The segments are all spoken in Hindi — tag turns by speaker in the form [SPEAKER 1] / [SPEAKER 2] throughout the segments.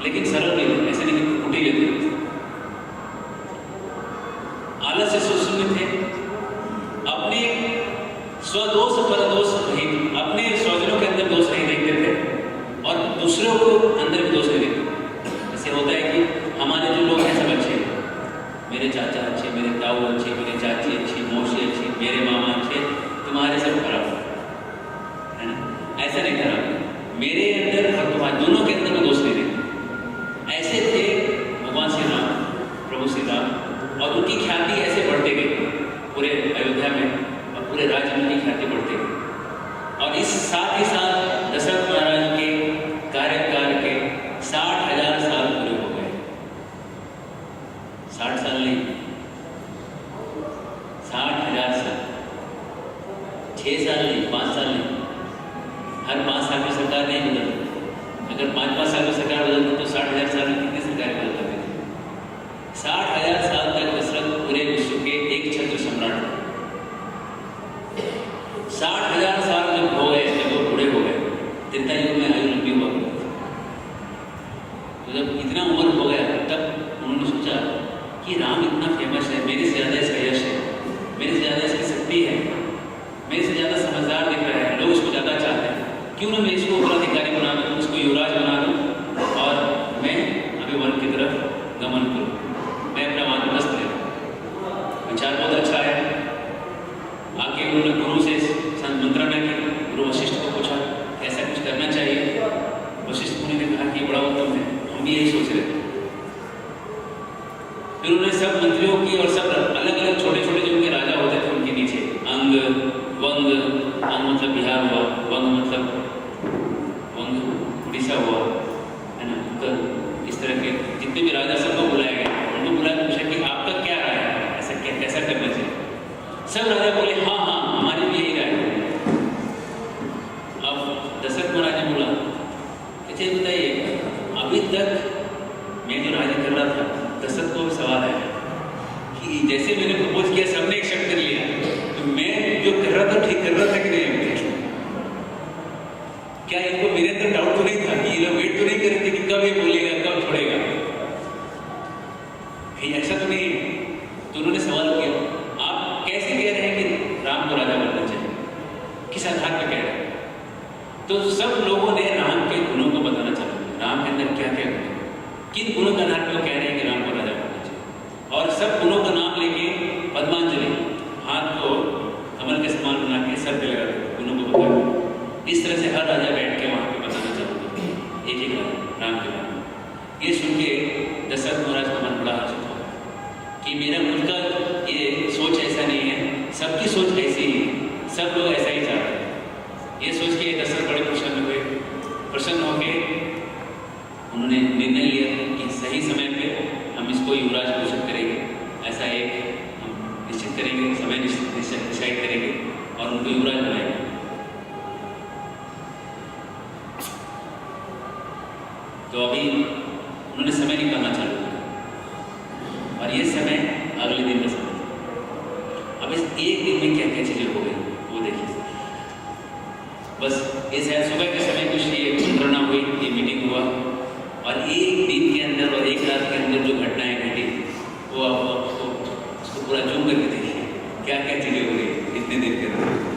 [SPEAKER 1] लेकिन सरल नहीं थे, ऐसे नहीं कि कुटीले थे। आलस से शून्य थे, अपने स्वदोष परदोष रहित, अपने स्वजनों के अंदर दोष नहीं देखते थे और दूसरों को अंदर भी दोष नहीं देखते। ऐसे होता है कि हमारे जो लोग हैं सब अच्छे, मेरे चाचा अच्छे, मेरे ताऊ अच्छे, मेरे चाची अच्छी, मौसी अच्छी, मेरे मामा अच्छे, तुम्हारे सब खराब है ना। ऐसा नहीं खराब, मेरे अंदर और तुम्हारे दोनों के अंदर में दोष नहीं देखते। ऐसे थे भगवान श्री राम, प्रभु श्री राम, और उनकी ख्याति ऐसे बढ़ते गई पूरे अयोध्या में और पूरे राज्य में उनकी ख्याति बढ़ते गई। और इस साथ ही साथ दशरथ महाराज के कार्यकाल के 60,000 साल पूरे हो गए। 60 साल नहीं, 60,000 साल, 6 साल नहीं, 5 साल नहीं। हर 5 साल में सरकार नहीं बदलती। अगर 5-5 साल में सरकार बदलती तो 60,000 साल में कितनी सरकारें बदल जाती थी। 60,000 साल तक दशरथ पूरे विश्व के एक छत्र सम्राट थे। 60,000 साल जब हो गए, जब वो बूढ़े हो गए, त्रेता युग में आयु लंबी हुआ। तो जब इतना उम्र हो गया तब उन्होंने सोचा कि राम इतना फेमस है, मेरे से ज़्यादा इसका यश है, मेरे से ज़्यादा इसकी शक्ति है, मेरे से ज़्यादा समझदार दिख रहा है, लोग इसको ज़्यादा चाहते हैं, क्यों ना मैं इसको उत्तराधिकारी बना दूँ, इसको युवराज बना दूँ और मैं अभी वन की तरफ गमन करूँ, मैं अपना वानप्रस्थ ले लूँ। विचार बहुत अच्छा है। आगे उन्होंने गुरु से मंत्रणा की, गुरु वशिष्ठ को पूछा ऐसा कुछ करना चाहिए। वशिष्ठ मुनि ने कहा कि बड़ा उत्तम है, हम भी यही सोच रहे थे। फिर उन्होंने सब मंत्रियों की और सब अलग अलग छोटे छोटे जो उनके राजा होते थे उनके नीचे अंग, वंग, अंग मतलब बिहार हुआ, वंग मतलब वंग उड़ीसा हुआ, है ना, उत्तर, इस तरह के जितने भी राजा सबको बुलाया गया। उनको बुलाया, पूछा कि आपका क्या राय है, ऐसा क्या कैसा करना चाहिए। सब राजा बोले हाँ हाँ हमारी भी यही राय है। अब दशरथ महाराज ने बोला, अच्छा बताइए, अभी तक मैं जो राज्य कर रहा था, दशरथ को सवाल है कि जैसे मैंने प्रपोज किया सबने एक्सेप्ट कर लिया, तो मैं जो कर रहा था ठीक कर रहा था कि नहीं? क्या इनको मेरे अंदर डाउट तो नहीं था कि ये लोग वेट तो नहीं कर रहे थे कि कब ये बोलेगा, कब छोड़ेगा, कहीं ऐसा तो नहीं है? तो उन्होंने सवाल किया, आप कैसे कह रहे हैं कि राम को राजा बनना चाहिए, किस आधार पर कह रहे हैं? तो सब लोगों ने राम के गुणों को बताना चालू किया, राम के अंदर क्या क्या गुण, किन गुणों के आधार पर वो कह रहे हैं कि राम को राजा बनना चाहिए। और सब गुणों का नाम लेके पद्मांजलि, हाथ को कमल के समान बना के सर पे लगा देते, गुणों को बता। इस तरह से हर राजा बैठ के वहाँ पे बताना चालू किया एक एक राम के बारे में। ये सुन के दशरथ महाराज का मन बड़ा हर्षित हुआ कि मेरा खुद का ये सोच ऐसा नहीं है, सबकी सोच ऐसी ही है, सब लोग ऐसा ही चाहते हैं। ये सोच के दशरथ बड़े प्रसन्न हुए। प्रसन्न होके उन्होंने निर्णय लिया कि सही समय पे हम इसको युवराज घोषित करेंगे, ऐसा एक हम निश्चित करेंगे, समय डिसाइड करेंगे और उनको युवराज बनाएंगे। तो अभी उन्होंने समय निकालना चालू किया और ये समय अगले दिन का समय था। अब इस एक दिन में क्या क्या चीज़ें हो गई वो देखिए। बस ये शायद सुबह के समय कुछ ये मंत्रणा हुई, ये मीटिंग हुआ और एक दिन के अंदर और एक रात के अंदर जो घटनाएं घटी वो आप उसको पूरा जूम करके देखिए क्या क्या चीज़ें हो गई इतने दिन के अंदर।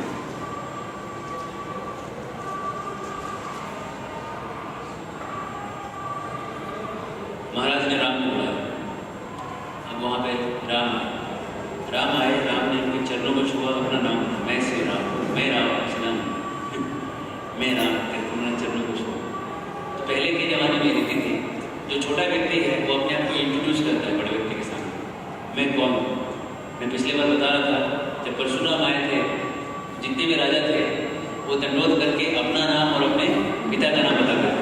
[SPEAKER 1] महाराज ने राम को बुलाया। अब वहाँ पे राम आए। राम ने उनके चरणों को छुआ, अपना नाम, मैं श्री राम, मैं राम, मैं राम करके उन्होंने चरणों को छुआ। तो पहले के ज़माने में रीति थी, जो छोटा व्यक्ति है वो अपने आप को इंट्रोड्यूस करता है बड़े व्यक्ति के सामने, मैं कौन हूँ। मैं पिछले बार बता रहा था जब परशुराम आए थे, जितने भी राजा थे वो दंडोत करके अपना नाम और अपने पिता का नाम बताते थे,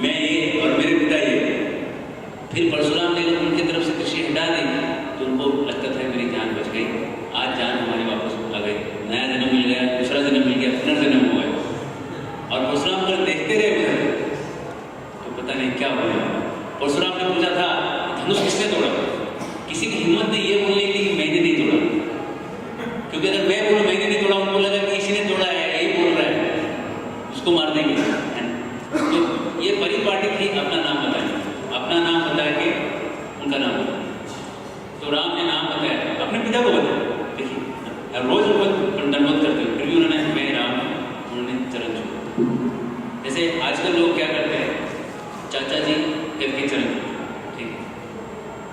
[SPEAKER 1] मैं ये और मेरे पिता ये। फिर परशुराम ने उनकी तरफ से कृषि हटा दी तो उनको लगता था मेरी जान बच गई, आज जान हमारी वापस आ गई, नया जन्म मिल गया, दूसरा जन्म मिल गया, पुनर्जन्म हुआ है। और परशुराम को देखते रहे उधर तो पता नहीं क्या हो गया। परशुराम ने पूछा था धनुष किसने तोड़ा? किसी की हिम्मत नहीं ये बोलने की कि मैंने नहीं तोड़ा, क्योंकि अगर मैं बोलूँ मैंने नहीं तोड़ा, उनको लगा कि किसी ने तोड़ा है, यही बोल रहा है, उसको मार देंगे। तो ये परिपाटी थी अपना नाम बताने। करके चरण, ठीक है,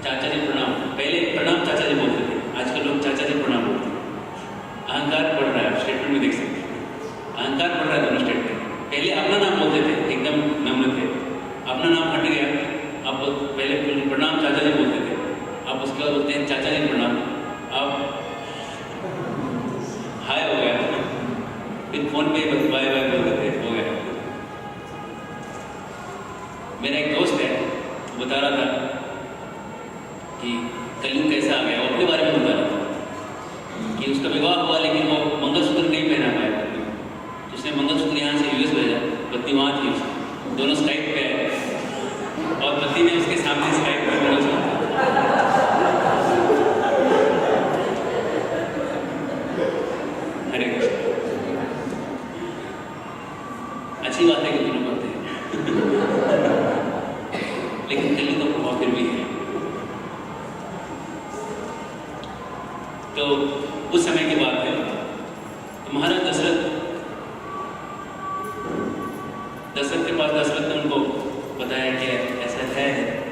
[SPEAKER 1] चाचा जी प्रणाम। पहले प्रणाम चाचा जी बोलते थे, आजकल लोग चाचा जी प्रणाम बोलते हैं। अहंकार बढ़ रहा है, आप स्टेटमेंट में देख सकते हैं, अहंकार बढ़ रहा है दोनों स्टेटमेंट। पहले अपना नाम बोलते थे, एकदम नम्र थे, अपना नाम हट गया, आप पहले प्रणाम चाचा जी बोलते थे, आप उसके बाद बोलते हैं चाचा जी प्रणाम, आप हाय हो गया, फिर फोन पे बाय बाय बोलते थे, हो गया। मेरा एक दोस्त है, वो बता रहा था कि कलयुग कैसा आ गया, वो अपने बारे में बता रहा था कि उसका विवाह हुआ लेकिन वो मंगलसूत्र नहीं पहना पाया, तो उसने मंगलसूत्र यहाँ से यूएस भेजा, पत्नी वहाँ थी, दोनों स्काइप पे आए और पति ने उसके सामने स्काइप पे मंगलसूत्र। हरे कृष्ण। अच्छी बात है कि दोनों करते हैं लेकिन कलयुग का प्रभाव फिर भी है। तो उस समय की बात है, तो महाराज दशरथ के पास दशरथ ने उनको बताया कि ऐसा है,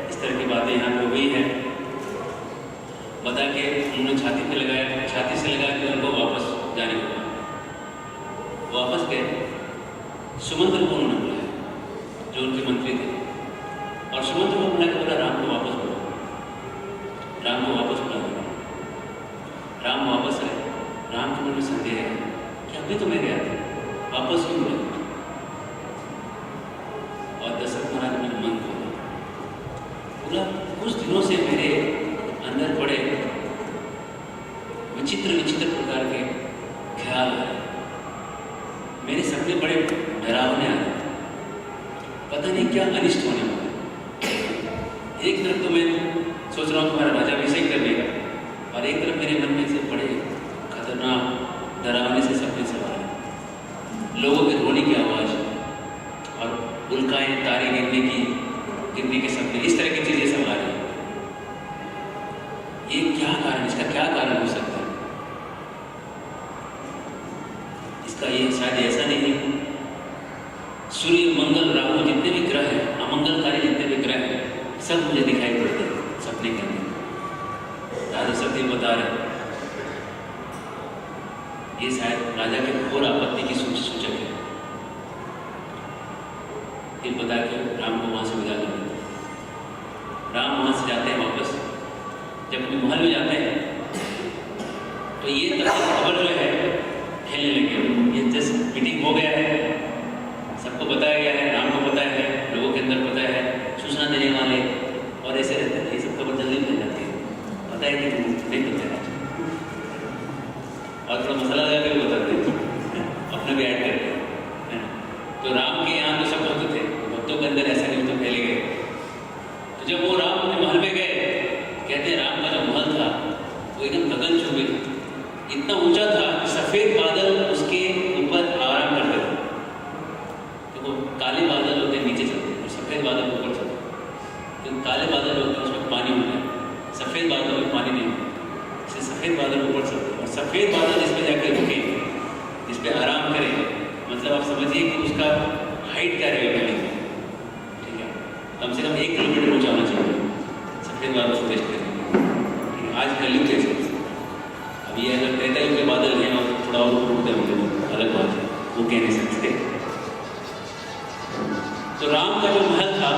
[SPEAKER 1] इस तरह की बातें यहाँ पे हुई है, बता के उन्होंने छाती पे लगाया, छाती से लगा के उनको वापस जाने को कहा। वापस गए, सुमंत्र को उन्होंने बुलाया जो उनके मंत्री थे, और सुमंत्र को बुला के बोला राम को वापस बुला, राम को वापस बुला। राम वापस आए, राम के मन में संदेह है कि अभी तो मैं गया था, वापस क्यों बुला। और दशरथ महाराज ने मन खोला, बोला कुछ दिनों से मेरे अंदर पड़े विचित्र विचित्र प्रकार के ख्याल आए, मेरे सपने बड़े डरावने आए, पता नहीं क्या अनिष्ट होने वाला। एक तरफ तो मैं सोच रहा हूँ तुम्हारा राजाभिषेक करने का, और एक तरफ मेरे मन में से बड़े खतरनाक डरावने से सपने सवार हैं, लोगों के रोने की आवाज़ और उल्काएं तारे गिरने के सपने, इस तरह की चीज़ें सवार हैं। ये क्या कारण, इसका क्या कारण हो सकता है? इसका ये शायद ऐसा नहीं है सूर्य मंगल राहु जितने भी ग्रह हैं, अमंगलकारी जितने भी ग्रह हैं, सब मुझे दिखाई पड़ते हैं सपने के अंदर। राजा सत्य बता रहे, ये शायद राजा के घोर आपत्ति की सूचक है। फिर बता के राम को वहां से विदा कर देते। राम वहां से जाते हैं वापस, जब अपने महल में जाते हैं तो ये खबर जो है फैलने लगी, ये जस्ट मीटिंग हो गया है, सबको बताया गया है, राम को बताया है, लोगों के अंदर बताया है, सूचना देने वाले और ऐसे रहते हैं, ये सब खबर जल्दी फैल जाती है, पता है कि तुम नहीं बताया और थोड़ा मसाला लगा कर बताते हैं, अपना भी ऐड करते हैं। तो राम के यहाँ तो सब भक्त थे, भक्तों के अंदर ऐसा नहीं तो फैले गए। तो जब वो राम अपने महल में गए, कहते हैं राम का जो महल था वो एकदम गगनचुंबी था, इतना ऊंचा था कि सफेद बादल उसके ऊपर आराम करते थे। तो वो काले बादल होते हैं नीचे चलते और सफेद बादल ऊपर चलते, तो काले बादल होते हैं उसमें पानी होता है, सफेद बादल में पानी नहीं होता, इसलिए सफेद बादल ऊपर चलते और सफेद बादल जिस पे जाकर रुके, जिस पे आराम करे, मतलब आप समझिए कि उसका हाइट क्या रहेगा बिल्डिंग, ठीक है, कम से कम 1 किलोमीटर ऊंचा होना चाहिए सफेद बादल को टेस्ट करें। आज कलयुग कैसे, अब ये अगर त्रेता युग के बादल हैं और थोड़ा और उड़ते होंगे तो अलग बात है, वो कह नहीं सकते। तो राम का जो महल था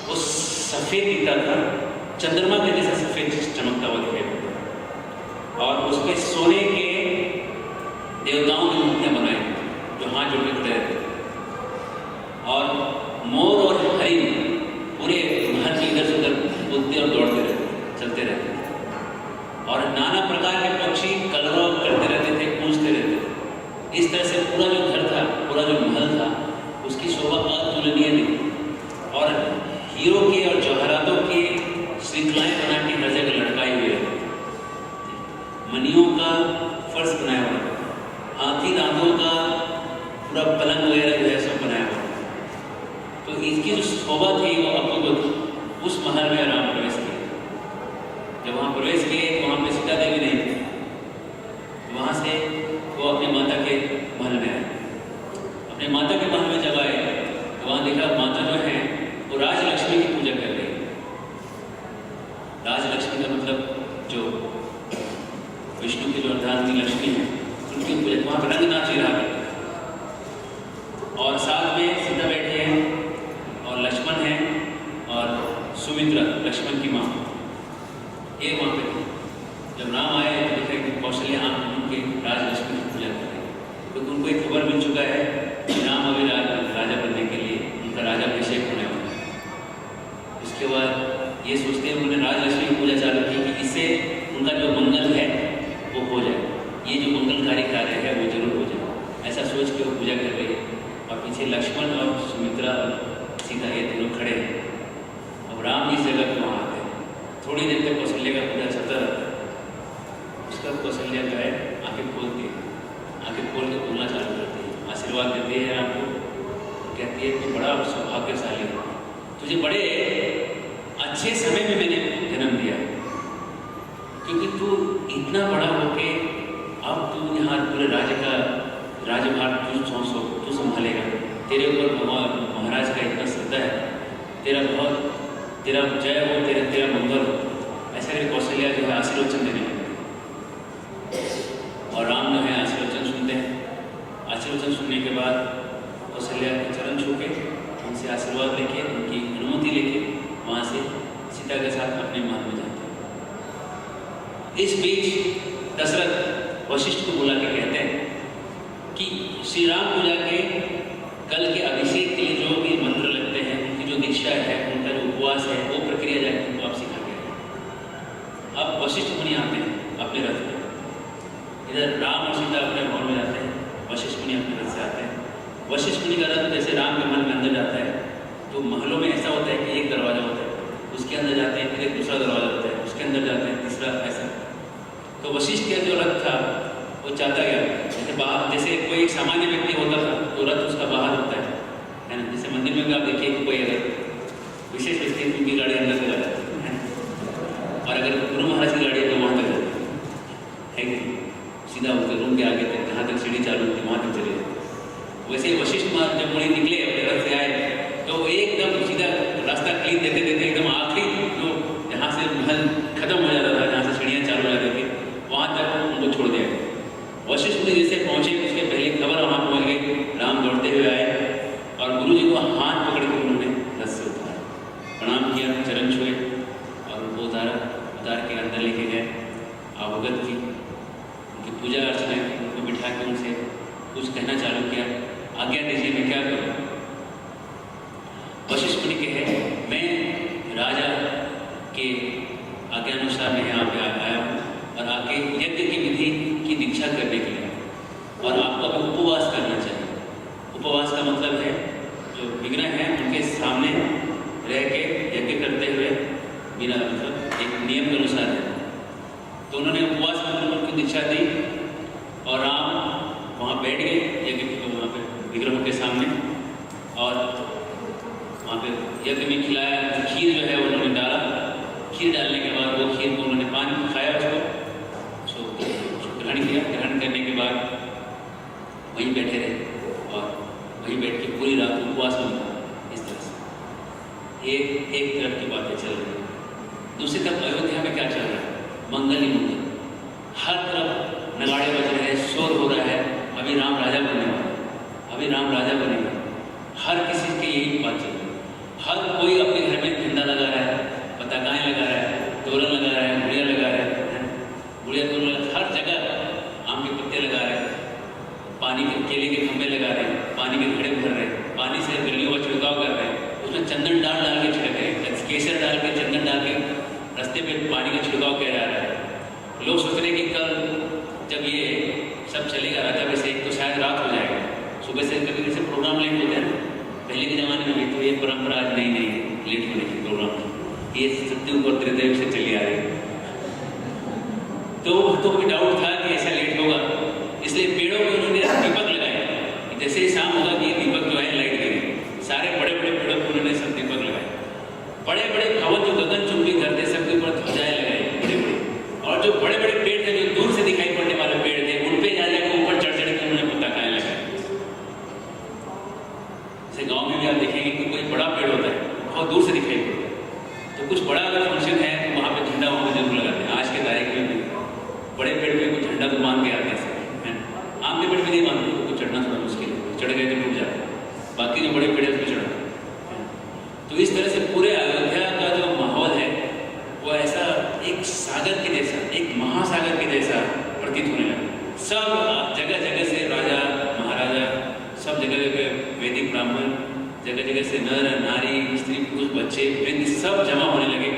[SPEAKER 1] वो सफेद दिखता था, चंद्रमा के जैसा सफेद चमकता हुआ दिखाई पड़ता, और उस पर सोने के देवताओं की मूर्तियां बनाई जो हाथ जोड़ के खड़े रहते, और मोर और हरिण पूरे महल के इधर से उधर कूदते और दौड़ते रहते, चलते रहते, और नाना प्रकार के पक्षी कलरव करते रहते थे, पूछते रहते थे। इस तरह से पूरा जो घर था, पूरा जो महल था, उसकी शोभा अतुलनीय थी, और हीरो के और जवाहरातों की श्रृंखलाएं बना के हर जगह लटकाई हुई रहती, मनियों का फर्श बनाया हुआ, हाथी दांतों का पूरा पलंग वगैरह जो है सब बनाया हुआ। तो इसकी जो शोभा थी वो अपूर्व, उस महल में राम प्रवेश किए। जब वहाँ प्रवेश किए तो वहाँ पे सीता देवी नहीं थी, वहाँ से वो अपनी माता के महल में आए। अपने माता के महल में जब आए तो वहाँ देखा माता जो है वो राजलक्ष्मी की पूजा कर रंग नाच रहा करते थे। और साथ में सीता बैठी है और लक्ष्मण है और सुमित्रा लक्ष्मण की माँ, ये वहाँ पे थे। जब राम आए तो देखा कि कौशल्या उनके राजलक्ष्मी की पूजा कर रहे हैं, क्योंकि उनको एक खबर मिल चुका है कि राम अभी राजा बनने के लिए उनका राजाभिषेक होने वाला है। उसके बाद ये सोचते हैं उन्होंने राजलक्ष्मी की पूजा चालू की कि इससे उनका जो मंगल है वो हो जाए, ये जो मंगलकारी कार्य है वो जरूर हो जाए, ऐसा सोच के वो पूजा कर रही है। और पीछे लक्ष्मण और सुमित्रा और सीता ये तीनों खड़े हैं। अब राम इस जगह पर वहाँ आते हैं। थोड़ी देर तक कौशल्या का पूजा चलता रहता है। उसका कौशल्या जो है आंखें खोलती है, आंखें खोल के बोलना चालू करती है, आशीर्वाद देती है राम को, कहती है कि बड़ा सौभाग्यशाली है, तुझे बड़े अच्छे समय में मैंने जन्म दिया, क्योंकि तू इतना बड़ा होके अब तू यहाँ पूरे राज्य का राजभार तू संभालेगा, तेरे ऊपर महाराज का इतना श्रद्धा है, तेरा जय हो, तेरा मंगल हो, ऐसा करके कौशल्या जो है आशीर्वचन देने लगती है। और राम जो है आशीर्वचन सुनते हैं। आशीर्वचन सुनने के बाद कौशल्या के चरण छू के उनसे आशीर्वाद लेके, उनकी अनुमति लेके वहाँ से सीता के साथ अपने महल में जाते हैं। इस बीच दशरथ वशिष्ठ को बुला के कहते हैं कि श्री राम पूजा के कल के अभिषेक के लिए जो भी मंत्र लगते हैं, उनकी जो दीक्षा है, उनका जो उपवास है, वो प्रक्रिया जाके उनको आप सिखा के। अब वशिष्ठ मुनि आते हैं अपने रथ में, इधर राम और सीता अपने भवन में जाते हैं, वशिष्ठ मुनि अपने रथ से आते हैं। वशिष्ठ मुनि का रथ जैसे राम के महल में अंदर जाता है तो महलों में ऐसा होता है कि एक दरवाजा होता है, उसके अंदर जाते हैं, फिर एक दूसरा दरवाजा होता है, उसके अंदर जाते हैं, तीसरा, ऐसा। तो वशिष्ठ का जो रथ था वो चाहता गया, जैसे बाहर, जैसे कोई एक सामान्य व्यक्ति होता था तो रथ उसका बाहर होता है ना। जैसे मंदिर में भी आप देखिए कि कोई अगर विशेष व्यक्ति उनकी गाड़ी अंदर तक जाती है, और अगर गुरु महाराज की गाड़ी है तो वहाँ तक जाती है कि सीधा उनके रूम के आगे तक, जहाँ तक सीढ़ी चालू होती है वहाँ तक चले जाते। वैसे वशिष्ठ महाराज जब मुनि निकले अपने रथ से आए तो एकदम सीधा रास्ता क्लीन देते देते एकदम आखिरी जो जहाँ से महल खत्म हो जाता था, जहाँ से सीढ़ियाँ चालू हो जाती थी, वहाँ तक उनको छोड़ दिया। वशिष्ठ मुनि जैसे पहुँचे उसके पहले खबर वहाँ पहुँच गई, राम दौड़ते हुए आए और गुरु जी को हाथ पकड़ के उन्होंने रथ से उतारा, प्रणाम किया, चरण छुए और उनको उतार के अंदर लेके गए, अवगत की, उनकी पूजा अर्चना की, उनको बिठा के उनसे कुछ कहना चालू किया, आज्ञा दीजिए मैं क्या करूँ। वशिष्ठ मुनि कहे मैं राजा के आज्ञानुसार मैं यहाँ पे आया हूँ और आके यज्ञ की विधि की दीक्षा करने के लिए, और आपको अभी उपवास करना चाहिए। उपवास का मतलब है जो विघ्न है उनके सामने रह के यज्ञ करते हुए बिना मतलब एक नियम के अनुसार है। तो उन्होंने उपवास मतलब उनकी दीक्षा दी और राम वहाँ बैठ गए यज्ञ वहाँ पे विग्रहों के सामने, और वहाँ पे यज्ञ में खिलाया खीर जो है उन्होंने डाला। खीर डालने के बाद वो खीर को उन्होंने पानी खाया, उसको ग्रहण किया। ग्रहण करने के बाद वहीं बैठे रहे और वहीं बैठ के पूरी रात उपवास में। इस तरह से ये एक तरफ की बातें चल रही है। दूसरी तरफ अयोध्या में क्या चल रहा है? मंगल ही मंगल, हर तरफ नगाड़े बज रहे हैं, शोर हो रहा है, अभी राम राजा बनने वाला, अभी राम राजा बनेगा। हर किसी की यही बात चल रही है। हर कोई अपने घर में झंडा लगा रहा है, पताकाएँ लगा रहा है, तोरण लगा रहा है, गुड़िया लगा रहा है, गुड़िया तोरण, हर जगह आम के पत्ते लगा रहे हैं, पानी के केले के खंभे लगा रहे हैं, पानी के घड़े भर रहे हैं, पानी से गलियों का छिड़काव कर रहे हैं, उसमें चंदन डाल के छिड़क रहे हैं, केसर डाल के, चंदन डाल के रास्ते पे पानी का छिड़काव किया जा रहा है। लोग सोच रहे हैं कि कल जब ये सब चलेगा राजाभिषेक तो शायद रात हो जाएगा, सुबह से कभी कैसे प्रोग्राम लेट होते हैं। पहले के ज़माने में भी तो ये परंपरा आज नहीं है लेट होने की प्रोग्राम, ये सत्युग और त्रेतायुग से चली आ रही है। तो भक्तों को डाउट था कि ऐसा लेट होगा, इसलिए पेड़ों में उन्होंने दीपक लगाए। जैसे ही शाम होगा कि दीपक जो है लाइट देंगे, सारे बड़े बड़े पेड़ों पर उन्होंने सब दीपक लगाए। बड़े बड़े भवन जो गगनचुंबी करते सबके ऊपर ध्वजाएं लगाई बड़े बड़े, और जो बड़े बड़े पेड़ थे जो दूर से दिखाई पड़ने वाले पेड़ थे उन पे जा जाकर ऊपर चढ़ चढ़ के उन्होंने पताकाएं लगाई। जैसे गाँव में भी आप देखेंगे कि कोई बड़ा पेड़ होता है बहुत दूर से दिखाई पड़ता है, तो कुछ बड़ा अगर फंक्शन है तो वहाँ पे झंडा वहाँ पे जरूर लगाते हैं। आज के तारीख में भी बड़े पेड़ पे कुछ झंडा तो मान के आते हैं, आम के पेड़ में नहीं चढ़ गए तो टूट जाता, बाकी जो बड़े पेड़ है उसमें चढ़ा। तो इस तरह से पूरे अयोध्या का जो माहौल है वो ऐसा एक सागर के जैसा, एक महासागर के जैसा प्रतीत होने लगा। सब जगह जगह से राजा महाराजा, सब जगह जगह वैदिक ब्राह्मण, जगह जगह से नर नारी स्त्री पुरुष बच्चे वृद्ध सब जमा होने लगे।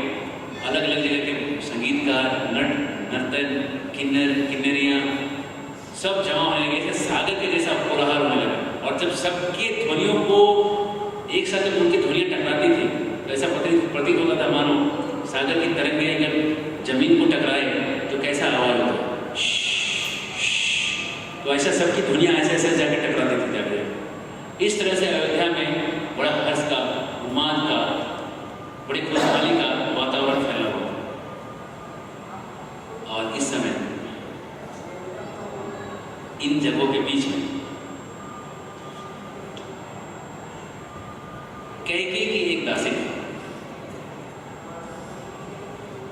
[SPEAKER 1] अलग अलग जगह के संगीतकार, नर्तन, किन्नरियाँ सब जमा होने लगे। ऐसे सागर के जैसा कोलाहल होने लगा। और जब सबके ध्वनियों को एक साथ जब उनकी ध्वनियाँ टकराती थी तो ऐसा प्रतीत होता था मानो सागर की तरंगें अगर जमीन को टकराए तो कैसा आवाज होता है, तो ऐसा सबकी ध्वनियाँ ऐसे ऐसे जाकर टकराती थी जाकर। इस तरह से अयोध्या में बड़ा हर्ष का, उन्माद का, बड़ी खुशहाली का वातावरण फैला हुआ। और इस समय इन जगहों के बीच में कैकेयी की एक दासी थी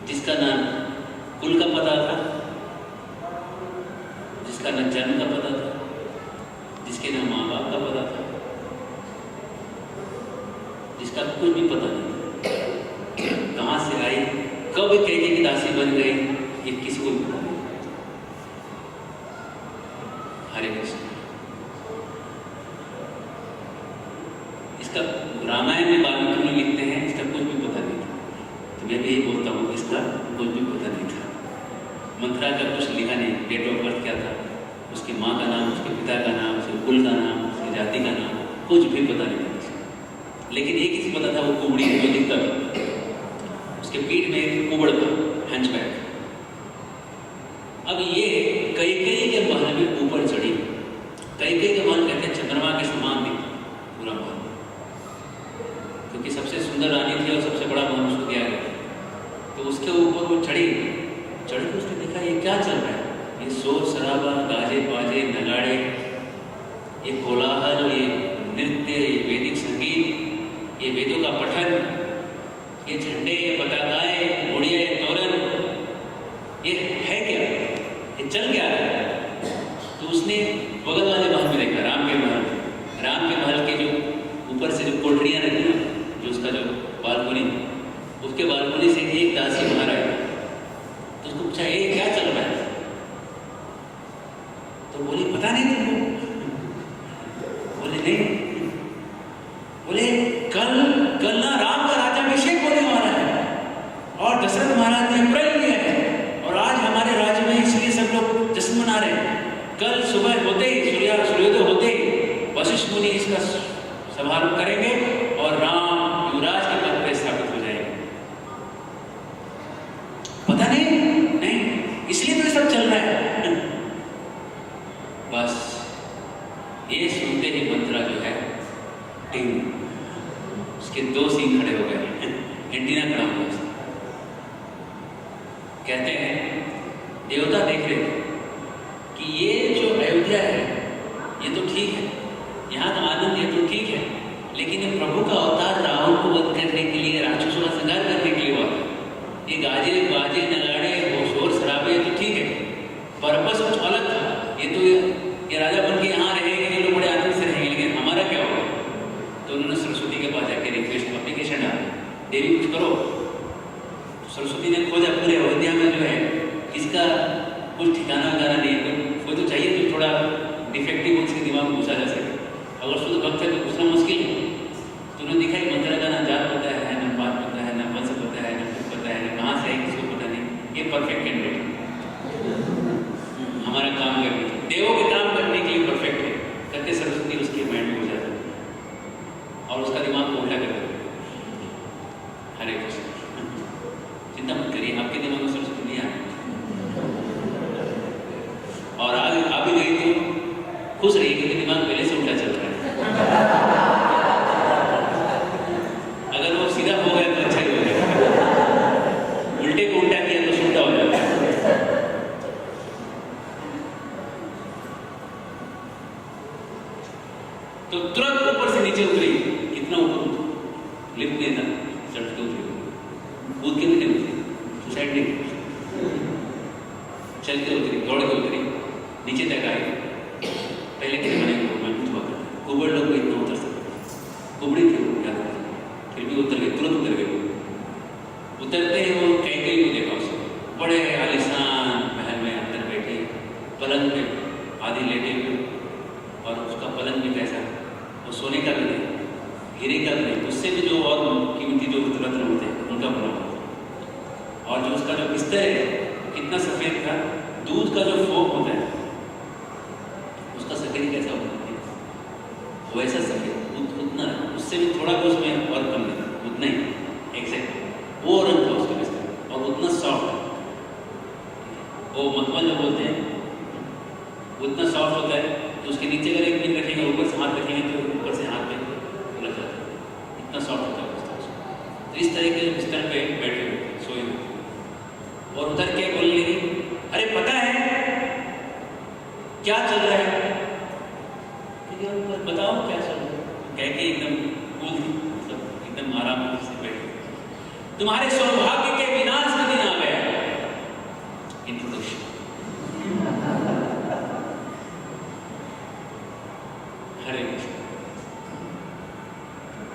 [SPEAKER 1] जिसका ना कुल का पता था, जिसका न जन्म का पता था, जिसके न माँ बाप का पता था, जिसका कुछ भी पता नहीं था। कहाँ से आई, कब कैकेयी की दासी बन गई, ये किसी को भी पता नहीं। हरे कृष्ण। इसका रामायण में वाल्मीकि में लिखते हैं इसका कुछ भी पता नहीं था। तो मैं भी यही बोलता हूँ, इसका कुछ भी पता नहीं था। मंत्रा का कुछ लिखा नहीं, डेट ऑफ बर्थ क्या था, उसकी माँ का नाम, उसके पिता का नाम, उसके कुल का नाम, उसकी जाति का नाम, कुछ भी पता नहीं था। लेकिन एक ही पता था, वो कुबड़ी जो दिखता था, उसके पीठ में एक कुबड़ था, हंचबैक। अब ये कैकेयी के महल में ऊपर चढ़ी। कैकेयी के महल कहते हैं चंद्रमा के समान दिखता पूरा महल, क्योंकि सबसे सुंदर रानी थी और सबसे बड़ा महल उसको दिया गया। तो उसके ऊपर वो चढ़ी के उसने देखा ये क्या चल रहा है, ये शोर शराबा, गाजे बाजे, नगाड़े, ये कोलाहल, ये नृत्य, ये वैदिक संगीत, ये वेदों का पठन, ये झंडे, ये पताकाएं, घोड़ियाँ, ये तोरण, ये है क्या, ये चल क्या रहा है। तो उसने बगल वाले महल में देखा, राम के महल। राम के महल के जो ऊपर से जो कोठरियाँ रहती हैं, जो उसका जो बालकोनी, उसके बालकोनी से एक दासी बाहर आई। तो उसको पूछा ये क्या चल रहा है, तो बोली पता नहीं तुमको। बोले नहीं, बोले कल ना राम का राज्याभिषेक होने वाला है और दशरथ महाराज ने प्रण लिया है और आज हमारे राज्य में इसलिए सब लोग जश्न मना रहे हैं। कल सुबह होते ही, सूर्योदय होते ही वशिष्ठ मुनि इसका समारोह करेंगे और राम युवराज के पद पर स्थापित हो जाएंगे। पता नहीं, इसलिए तो ये सब चल रहा है। बस ये सुनते ही मंत्रा जो है टिंग, उसके दो सींग खड़े हो गए, एंटीना खड़ा हो गया। कहते हैं देवता देख रहे कि ये जो अयोध्या है ये तो ठीक है, यहाँ का आनंद ये तो ठीक है, लेकिन ये प्रभु का अवतार रावण को वध करने के लिए, राक्षसों का संहार करने के लिए हुआ। ये गाजे बाजे नगाड़े वो शोर शराबे तो ठीक है, पर्पस कुछ अलग था। ये राजा बन के यहाँ रहेंगे, ये लोग बड़े आनंद से रहेंगे, लेकिन हमारा क्या होगा। तो उन्होंने सरस्वती के पास जाके रिक्वेस्ट एप्लीकेशन डाला, देवी कुछ करो। सरस्वती ने खोजा पूरे अयोध्या में जो है इसका कुछ ठिकाना वगैरह नहीं, कोई तो चाहिए जो थोड़ा डिफेक्टिव उसके दिमाग में घुसा जा सके। अगर शुद्ध भक्त है तो घुसना मुश्किल है। तो उन्होंने देखा कि मंत्रा का ना जात पता है, ना बात पता है, ना वंश पता है, ना कुछ पता है, ना कहाँ से है किसको पता नहीं। ये परफेक्ट कैंडिडेट हमारा काम करने, देवों के काम करने के लिए परफेक्ट है करके सरस्वती उसके माइंड में हो जाती है और उसका दिमाग को उल्टा कर देती है। हरे कृष्ण। चिंता मत करिए, आपके दिमाग में सरस्वती नहीं आए और आ भी गई तो खुश रहिए, क्योंकि दिमाग पहले से उल्टा चल रहा है। अगर वो सीधा हो गया तो अच्छा ही हो गया, उल्टे को उल्टा किया तो सुल्टा हो जाता है। तो तुरंत ऊपर से नीचे उतरी, कितना ऊपर लिफ्ट नहीं था, चढ़ के उतरी, कूद के भी नहीं उतरी, सुसाइड नहीं, चल के उतरी, दौड़ के उतरी, नीचे तक आई। पहले के जमाने में तुरंत उतर गए। उतरते ही वो कैकेयी को देखा उसको, बड़े आलिशान महल में अंदर बैठे, पलंग पे आधी लेटे हुए, और उसका पलंग भी कैसा, वो सोने का भी नहीं, हीरे का भी नहीं, उससे भी जो और कीमती जो रत्न होते हैं उनका बना हुआ। और जो उसका जो बिस्तर है कितना सफ़ेद था, दूध का जो फोक होता है उसका सफ़ेद कैसा होता है वैसा सफ़ेद, उतना, उससे भी थोड़ा भी उसमें और कम नहीं, उतना ही एग्जैक्ट वो रंग था उसका बिस्तर, और उतना सॉफ्ट, वो मखमल जो बोलते हैं उतना सॉफ्ट होता है तो उसके नीचे अगर एक मिनट रखेंगे, ऊपर से हाथ रखेंगे तो ऊपर से हाथ पे लग जाता है, इतना सॉफ्ट होता है बिस्तर। तो इस तरीके से बिस्तर पे बैठे हुए सोए हुए, और उधर के बोलने लगी, अरे पता है क्या चल रहा है? बताओ क्या चल रहा है? कह के एकदम कूल थी, मतलब एकदम आराम से बैठे, तुम्हारे सौभाग्य के विनाश का दिन आ गया। इंट्रोडक्शन। हरे कृष्ण।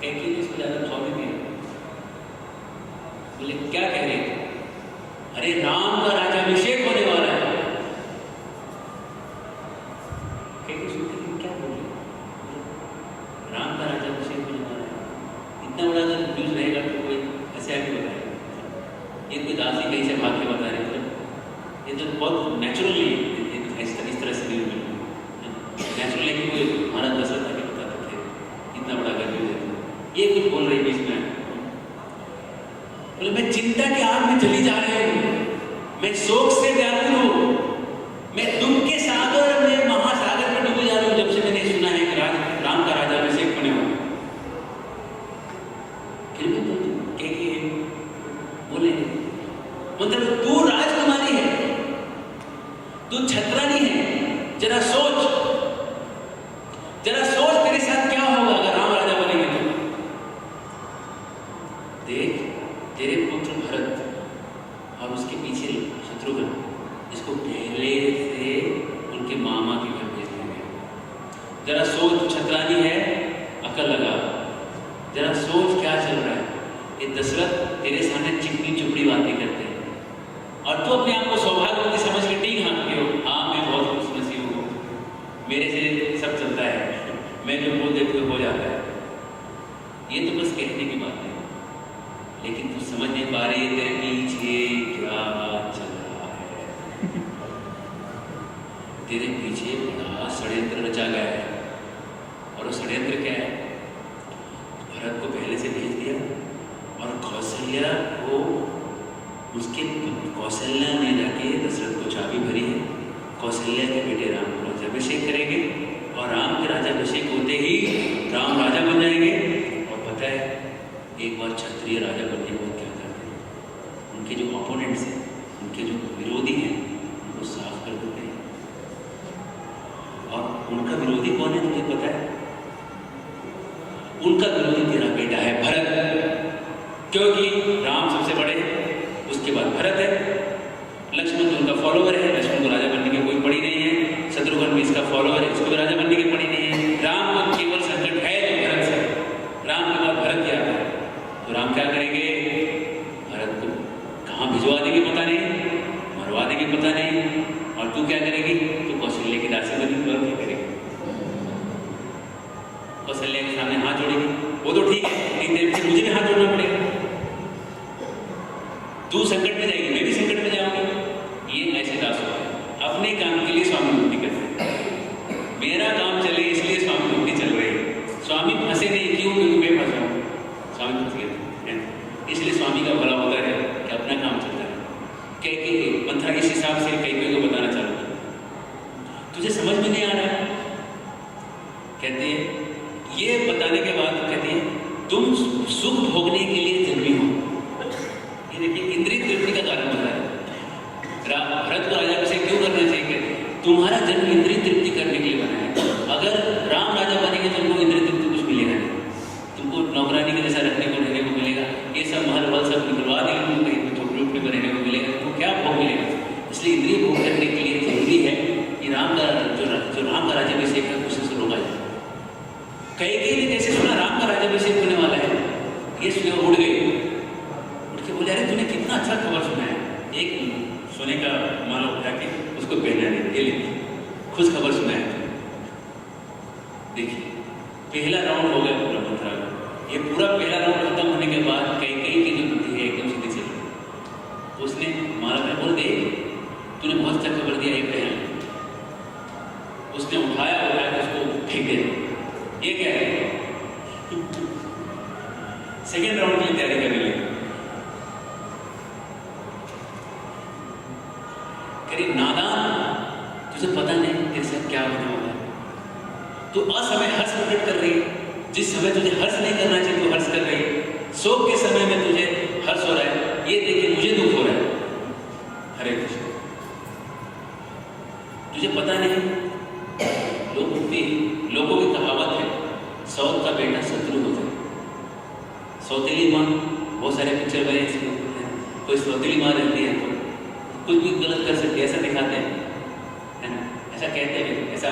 [SPEAKER 1] कह के इसको ज्यादा भाव नहीं दिया, बोले क्या कह रहे थे? अरे राम का राज्याभिषेक होने वाला है। क्या बोल रहे? राम का राज्याभिषेक होने वाला है, इतना बड़ा अगर न्यूज रहेगा तो कोई ऐसे आके बताएगा, ये कोई दासी कहीं से भाग के बता रहे थे, ये तो बहुत नेचुरली इस तरह से न्यूज मिली, नेचुरली कि कोई हमारा दशरथ आके बताते थे इतना बड़ा अगर न्यूज है, ये कुछ बोल रही बीच में, बोले मैं चिंता की आग में जली जा रही हूँ, मैं शोक से व्याकुल हूँ, मैं दुख के सागर में महासागर में डूबे जा रहा हूँ जब से मैंने सुना है कि राम का राज्याभिषेक होने वाला। फिर भी बोले मतलब तू राजकुमारी है, तू छत्रानी है, जरा सोच तेरे साथ क्या होगा अगर राम राजा बनेंगे तो। देख तेरे पुत्र भरत और उसके पीछे शत्रुघ्न, इसको पहले से उनके मामा के घर भेज दिया गया। जरा सोच, तू छत्रानी है, अकल लगा, जरा सोच क्या चल रहा है। ये दशरथ तेरे सामने चिकनी चुपड़ी बातें करते हैं और तू अपने आप को सौभाग्यवती समझ के ठीक हाँकती हो, हाँ मैं बहुत खुशनसीब हूँ, मेरे से सब चलता है, मैं जो बोल देती हूँ हो जाता है। ये तो बस कहने की बात है, लेकिन तू समझ नहीं पा रही तेरे पीछे क्या चल रहा है। तेरे पीछे बड़ा षड्यंत्र रचा गया है, और वो षड्यंत्र क्या है? भरत को पहले से भेज दिया और कौशल्या को, उसके कौशल्या ने जाके दशरथ को चाबी भरी है, कौशल्या के बेटे राम को राज्याभिषेक करेंगे, और राम के राज्याभिषेक होते ही राम राजा बन जाएंगे। और पता है एक बार क्षत्रिय राजा बनने के बाद क्या करते हैं? उनके जो ऑपोनेंट्स हैं, उनके जो विरोधी हैं, उनको साफ कर देते हैं। और उनका विरोधी कौन है तुझे पता है? उनका विरोधी तेरा बेटा है भरत, क्योंकि राम सबसे बड़े, उसके बाद भरत है, लक्ष्मण तो उनका फॉलोअर है, लक्ष्मण को राजा बनने की कोई पड़ी नहीं है, शत्रुघ्न भी इसका फॉलोअर है, इसको भी राजा बनने की पड़ी नहीं है। राम को केवल संकट है तो भरत से, राम के बाद भरत क्या है, तो राम क्या करेंगे? भरत को कहाँ भिजवा देंगे पता नहीं, मरवा देंगे पता नहीं, और तू क्या करेगी? तो कौशल्या की दासी बनी, तो क्या करेगी? कौशल्या के सामने हाथ जोड़ेगी, वो तो ठीक है, लेकिन देर से मुझे भी हाथ जोड़ना पड़ेगा। तू संकट में जाएगी, मैं भी संकट में जाऊंगी। ये ऐसे दास होते हैं, अपने काम के लिए स्वामी भक्ति करते हैं। मेरा काम चले इसलिए स्वामी भक्ति चल रही है, स्वामी फंसे नहीं, क्यों? क्योंकि मैं फंसा हूँ, स्वामी फंस गए, इसलिए स्वामी का भला होता है कि अपना काम चलता है। कह मंथरा इस हिसाब से कई को बताना चालू किया, तुझे समझ में नहीं आ रहा है? कहते हैं, ये बताने के बाद कहती है तुम सुख भोगने के लिए जन्मी हो। ये देखिए इंद्रिय तृप्ति का कारण बता है। भरत को राज्याभिषेक क्यों करना चाहिए? तुम्हारा जन्म इंद्रिय तृप्ति करने के लिए बना है। अगर राम राजा बनेंगे तो तुमको इंद्रिय तृप्ति कुछ मिलेगा नहीं, तुमको नौकरानी के जैसा रखने को रहने को मिलेगा, ये सब महल वल सब निकलवा बोलते अरे तूने कितना अच्छा खबर सुनाया, एक सोने का माला उठा के उसको पहना दे, ये ले खुश खबर सुनाया। देखिए पहला राउंड हो गया पूरा मंत्रा का। ये पूरा पहला राउंड खत्म होने के बाद कई की जो बुद्धि है एकदम सीधी चली। उसने माला में बोल दे तूने बहुत अच्छा खबर दिया, एक पहना। उसने उठाया उसको फेंक दिया। ये क्या है? सेकेंड राउंड की तैयारी करने लगे। करीब नादान, तुझे पता नहीं तेरे साथ क्या होने वाला है। तू असमय हर्ष प्रकट कर रही है, जिस समय तुझे हर्ष नहीं करना चाहिए तू हर्ष कर रही है। शोक के समय में तुझे हर्ष हो रहा है, ये देखिए मुझे दुख हो रहा है। हरे कृष्ण। तुझे पता नहीं लोगों की कहावत है, सौत का बेटा शत्रु हो जाए। सौतेली माँ, बहुत सारे पिक्चर बने इसमें, कोई सौतेली माँ रहती है तो कुछ भी गलत कर सकती है, ऐसा दिखाते हैं, है ना, ऐसा कहते हैं। ऐसा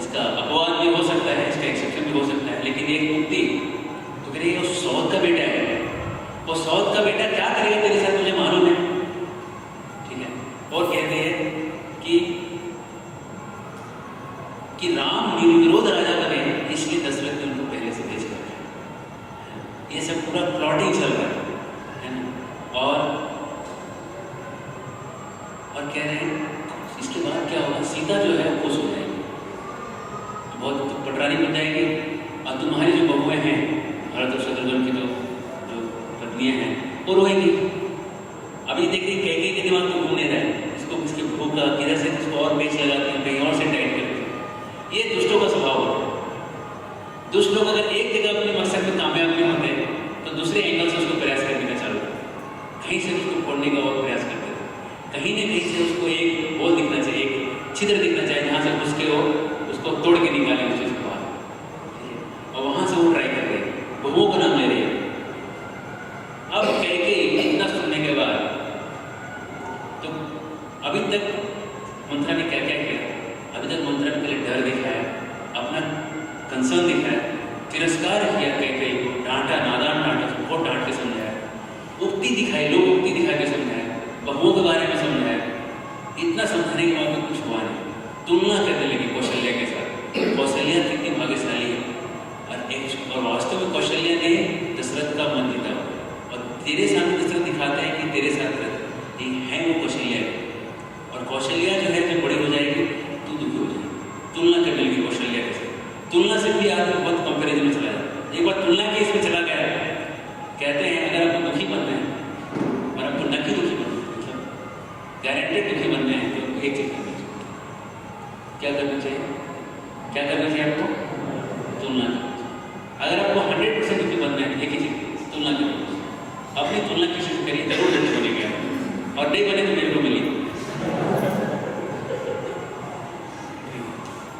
[SPEAKER 1] इसका अपवाद भी हो सकता है, इसका एक्सेप्शन भी हो सकता है, लेकिन एक मुक्ति तो कह रही है वो सौत का बेटा है। वो सौत का बेटा क्या करेगा तेरे साथ तुझे मालूम है, ठीक है। और कहते हैं कि राम निर्विरोध राजा बने, इसलिए दशरथ ने उनको पहले से भेज कर। ये सब पूरा प्लॉटिंग चल रहा है ना। और कह रहे हैं इसके बाद क्या होगा, सीता जो है वो खुश हो जाएगी, बहुत तो पटरानी बन जाएगी, और तुम्हारी जो बहुएं हैं भरत और शत्रुघ्न की जो पत्नियां हैं वो रोएंगी। अभी देखिए कैकेयी के दिमाग में घूम नहीं रहा है, इसको किसकी भूख का किधर से इसको और पेच लगाते हैं, कहीं और से टाइट करते हैं। ये दुष्टों का स्वभाव होता है। दुष्ट लोग अगर एक जगह अपने मकसद में कामयाब नहीं होते तो दूसरे एंगल से उसको प्रयास करने का चालू करते, कहीं से उसको फोड़ने का और प्रयास करते हैं, कहीं न कहीं से उसको एक होल दिखना चाहिए, एक छिद्र दिखना चाहिए जहाँ से घुस के वो उसको तोड़ के निकाले उस चीज़ को बाहर, ठीक है। और वहाँ से वो ट्राई कर रहे हैं, बहुओं का नाम ले रहे हैं। अब कैकेयी इतना सुनने के बाद तो अभी तक मंत्रा ने क्या क्या किया? अभी तक मंत्रा ने पहले डर दिखाया, अपना कंसर्न दिखाया, तिरस्कार किया, कैकेयी को डांटा, नादान डांटा, बहुत डांट के समझाया, उक्ति दिखाई, लोग उक्ति दिखा के समझाया, बहुओं के बारे में समझाया। इतना समझाने के बाद कुछ हुआ नहीं। तुलना करने लगी कौशल्या के साथ, कौशल्या कितनी भाग्यशाली है, और वास्तव में कौशल्या ने दशरथ का मन जीता। और तेरे सामने दशरथ दिखाते हैं कि तेरे साथ है वो कौशल्या है, और कौशल्या जो है जब बड़ी हो जाएगी तू दुखी हो जाएगी। तुलना करने लगी कौशल्या के साथ। तुलना से भी आदमी बहुत कंपेरिजन में चला जाता। एक बार तुलना के इसमें चला गया, कहते हैं अगर आपको दुखी बनना है और आपको न कि दुखी बनना है, मतलब गारंटेड दुखी बनना है, तो एक चीज करना चाहिए। क्या करना चाहिए? क्या करना चाहिए आपको? तुलना करना चाहिए। अगर आपको 100% दुखी बनना है, एक ही चीज, तुलना करना चाहिए। अपनी तुलना किसी से करिए, जरूर दुखी बनेंगे आप, और नहीं बने तो मेरे को मिली।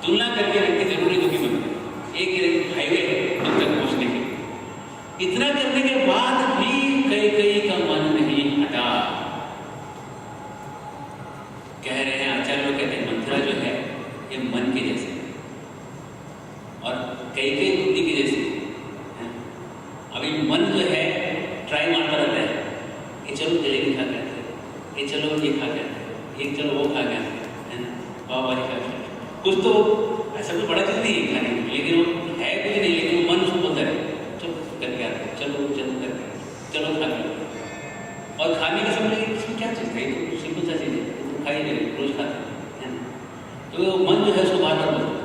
[SPEAKER 1] तुलना करके व्यक्ति जरूरी दुखी बनता है। एक हाईवे है अब तक पहुंचने के, इतना करने के बाद भी कैकेयी का मन नहीं हटा। कह रहे हैं आचार्य लोग कहते हैं मंत्रा जो है ये मन के जैसे और कैकेयी बुद्धि के जैसे है। अभी मन जो है ट्राई मारता रहता है, ये चलो जलेबी खा गया, ये चलो ये खा गया, ये चलो वो खा गया, है ना, पाव भाजी खा गया। कुछ तो ऐसा कोई बड़ा चीज नहीं है खाने में, लेकिन वो है कुछ नहीं, लेकिन वो मन उसको बोलता है चलो करके आते, चलो करके, चलो खा लो। और खाने के समय इसमें क्या चीज़ है, तो सिंपल सा चीज़ है, तो खाई नहीं, रोज खाते हैं। तो मन जो है उसको बार बार बोलता है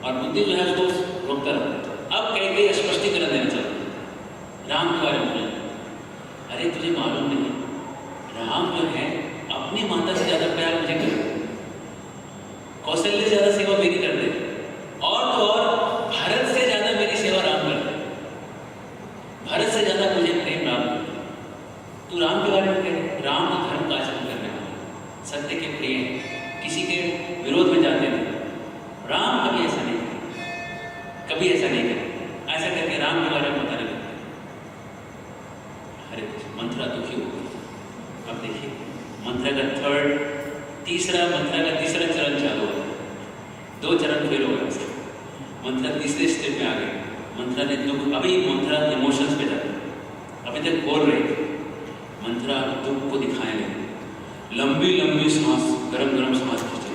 [SPEAKER 1] और बुद्धि जो है उसको रोकता रहता है। अब कैकेयी स्पष्टीकरण देना चाहते हैं राम के बारे में। अरे तुझे मालूम नहीं, राम जो है अपनी माता से ज्यादा प्यार मुझे करते, कौशल्य से ज्यादा सेवा मेरी करते, और तो और भरत से ज्यादा मेरी सेवा राम करते, भरत से ज्यादा मुझे प्रेम राम करते। तू राम के बारे में कह, राम तो धर्म का आचरण करने वाला, सत्य के प्रिय, किसी के विरोध में जाते नहीं। राम कभी ऐसा नहीं करे, कभी ऐसा नहीं करे। ऐसा करके राम के बारे में पता नहीं करते। हरे कृष्ण। मंत्रा दुखी हो गई। अब देखिए मंत्रा का तीसरा चरण चालू है। 2 चरण फेल हो गए उसके, मंत्रा तीसरे स्टेप में आ गई। मंत्रा ने दुख, अभी मंत्रा इमोशंस पे जाती, अभी तक बोल रही थी, मंथरा दुख को दिखाने लगी। लंबी लंबी सांस, गरम गरम सांस खींचे।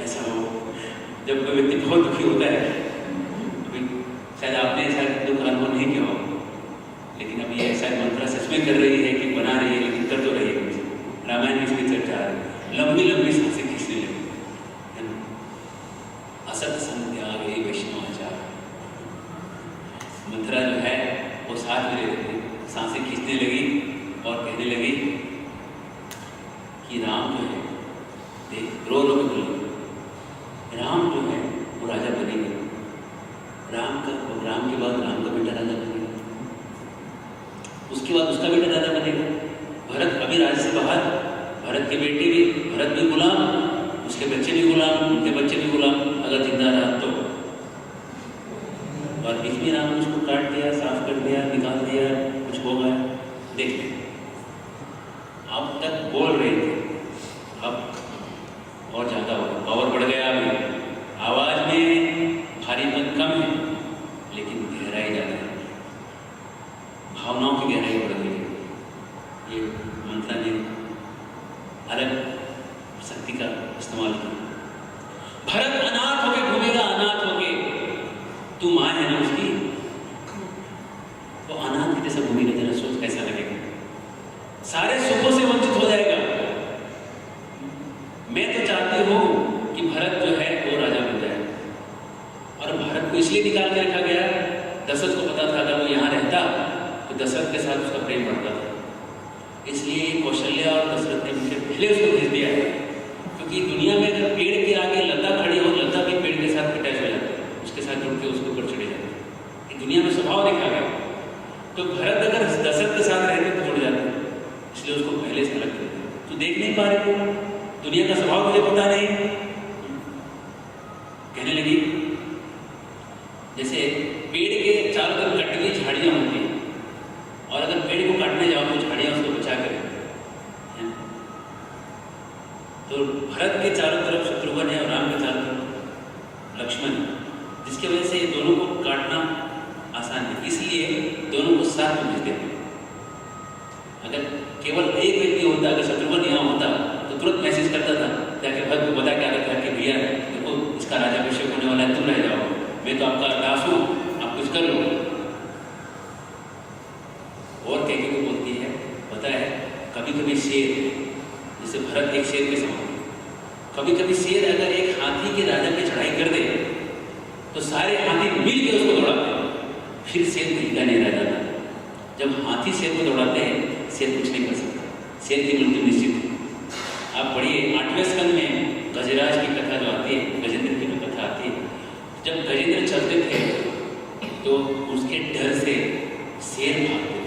[SPEAKER 1] ऐसा हो जब कोई व्यक्ति बहुत दुखी होता है, अभी शायद आपने शायद दुख अनुभव नहीं किया हो, लेकिन अभी ये शायद मंथरा सच में कर रही है कि बना रही है, लेकिन कर तो रही है। रामायण में इसकी चर्चा है, लंबी लंबी सांसें खींचने लगी, है ना। असत संग त्याग ये वैष्णवाचार। मंथरा जो है वो साथ में रहती, सांसें खींचने लगी और कहने लगी कि राम जो है, देख रो रो के बोली, राम जो है वो राजा बनेगा। राम के बाद राम का बेटा राजा बनेगा, उसके बाद उसका बेटा राजा बनेगा। भरत अभी राज्य से बाहर, भरत के बेटे भी, भरत भी गुलाम, उसके बच्चे भी गुलाम, उनके बच्चे भी गुलाम, अगर जिंदा रहा तो। और बीच में राम ने उसको काट दिया, साफ कर दिया, निकाल दिया, कुछ हो गया। देख लें, अब तक बोल रहे थे, अब और ज्यादा हो, पावर बढ़ गया। अभी आवाज में भारीपन कम है, लेकिन गहराई ज्यादा है, भावनाओं की गहराई बढ़ गई है। ये मंथरा ने अलग शक्ति का इस्तेमाल किया। भरत अनाथ होके घूमेगा, अनाथ होके, तू मां है ना उसकी, तो अनाथ की जैसा घूमेगा, जरा सोच कैसा लगेगा। सारे सुखों से वंचित हो जाएगा। मैं तो चाहती हूं कि भरत जो है वो राजा बन जाए, और भरत को इसलिए निकाल के रखा गया, दशरथ को पता था अगर वो यहाँ रहता तो दशरथ के साथ उसका प्रेम बढ़ता था, इसलिए कौशल्या और दशरथ ने मुझे पहले उसको भेज दिया है। क्योंकि दुनिया में अगर पेड़ के आगे लता खड़ी हो, लता भी पेड़ के साथ अटैच हो जाती है, उसके साथ जुड़ के उसके ऊपर चढ़े जाते हैं। ये दुनिया में स्वभाव देखा गया। तो भरत अगर दशरथ के साथ रहते तो जुड़ जाते, इसलिए उसको पहले से अलग कर दिया। तो देख नहीं पा रहे, दुनिया का स्वभाव मुझे पता नहीं। कहने लगी जैसे पेड़ के चारों तरफ कटी हुई झाड़ियां होती हैं, और अगर पेड़ को काटने जाओ तो झाड़ियां उसको बचा करें। तो भरत के चारों तरफ शत्रुघ्न है और राम के चारों तरफ लक्ष्मण है, जिसकी वजह से दोनों को काटना आसान है, इसलिए दोनों को साथ में भेज देते। अगर केवल एक व्यक्ति होता, अगर शत्रुघ्न यहाँ होता तो तुरंत मैसेज करता था, जाके भरत को बता क्या था कि भैया देखो इसका राज्याभिषेक होने वाला है, तुम रह जाओ, मैं तो आपका दास हूं, आप कुछ कर लो। और कहके को बोलती है, पता है कभी कभी शेर, जैसे भरत एक शेर के समान, कभी कभी शेर अगर एक हाथी के राजा पे चढ़ाई कर दे तो सारे हाथी मिल के उसको दौड़ाते हैं, फिर शेर भीगा नहीं रह जाता। जब हाथी शेर को दौड़ाते हैं, शेर कुछ नहीं कर सकता, शेर की मृत्यु निश्चित है। आप पढ़िए 8वें स्कंद में गजराज की कथा जो आती है, गजेंद्र की जो कथा आती है, जब गजेंद्र चलते थे तो उसके डर से शेर भागते,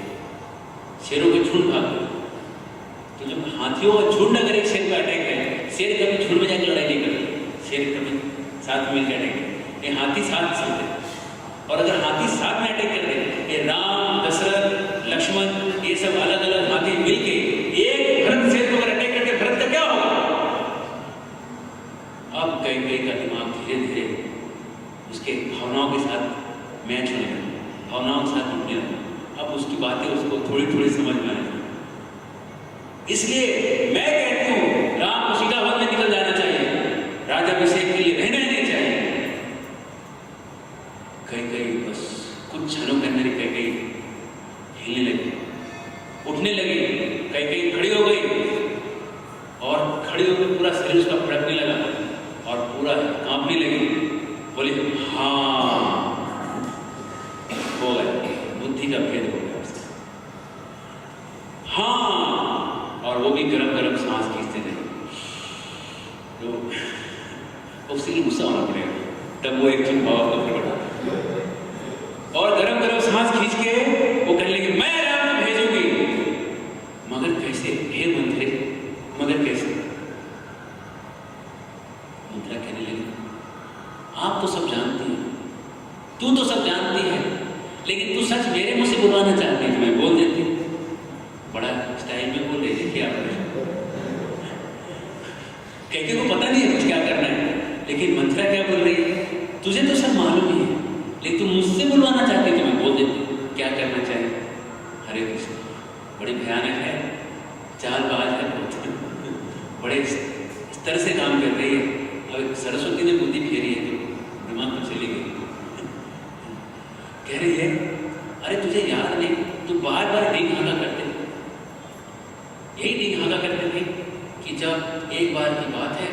[SPEAKER 1] शेरों के झुंड भागते। तो जब हाथियों का झुंड अगर एक शेर पर अटैक है, शेर कभी झुंड में जाकर लड़ाई नहीं करते, शेर कभी साथ में मिलकर अटैक करते, ये हाथी साथ चलते। और अगर हाथी साथ में अटैक कर दे, ये राम, दशरथ, लक्ष्मण, ये सब अलग अलग हाथी मिलके एक भरत शेर को अगर अटैक करके, भरत का क्या होगा? अब कई का दिमाग धीरे धीरे उसके भावनाओं के साथ मैच होने लगा, भावनाओं के साथ जुड़ने लगा। अब उसकी बातें उसको थोड़ी थोड़ी समझ में आने लगी। इसलिए मैं कहती हूँ राम को सीधा वन में निकल जाना चाहिए, राज्याभिषेक के लिए रहना ही नहीं चाहिए। कई बस कुछ क्षणों के अंदर ही कई हिलने लगी, उठने लगी, कई खड़ी हो गई, और खड़ी होकर पूरा शरीर उसका फड़कने लगा और पूरा कांपने लगी। बोली हाँ, हो गया, बुद्धि का भेद हो गया उसका। हाँ, और वो भी गरम गरम सांस खींचते थे। तो उससे गुस्सा होना पड़ेगा, तब वो एक चुन भाव को प्रकट, और गरम गरम सांस खींच के वो कहने लगी मैं राम को भेजूंगी। मगर कैसे? हे मंथरे, मगर कैसे? मंथरा कहने लगी आप तो सब जानती हैं, तू तो सब जानती है, लेकिन तू सच मेरे मुंह से बुलवाना चाहती है तो मैं बोल देती हूँ। बड़ा स्टाइल में बोल रही थी कि आपने कहके को पता नहीं है कुछ क्या करना है, लेकिन मंथरा क्या बोल रही है, तुझे तो सब मालूम ही है, लेकिन तू मुझसे बुलवाना चाहती है तो मैं बोल देती हूँ क्या करना चाहिए। हरे कृष्ण। बड़ी भयानक है, चालबाज है, बड़े इस तरह से काम कर रही है। और सरस्वती ने बुद्धि फेरी है तो दिमाग में चली गई, कह रही है अरे तुझे याद नहीं, तू बार बार डी भागा करते, यही डी भागा करते थे कि जब एक बार की बात है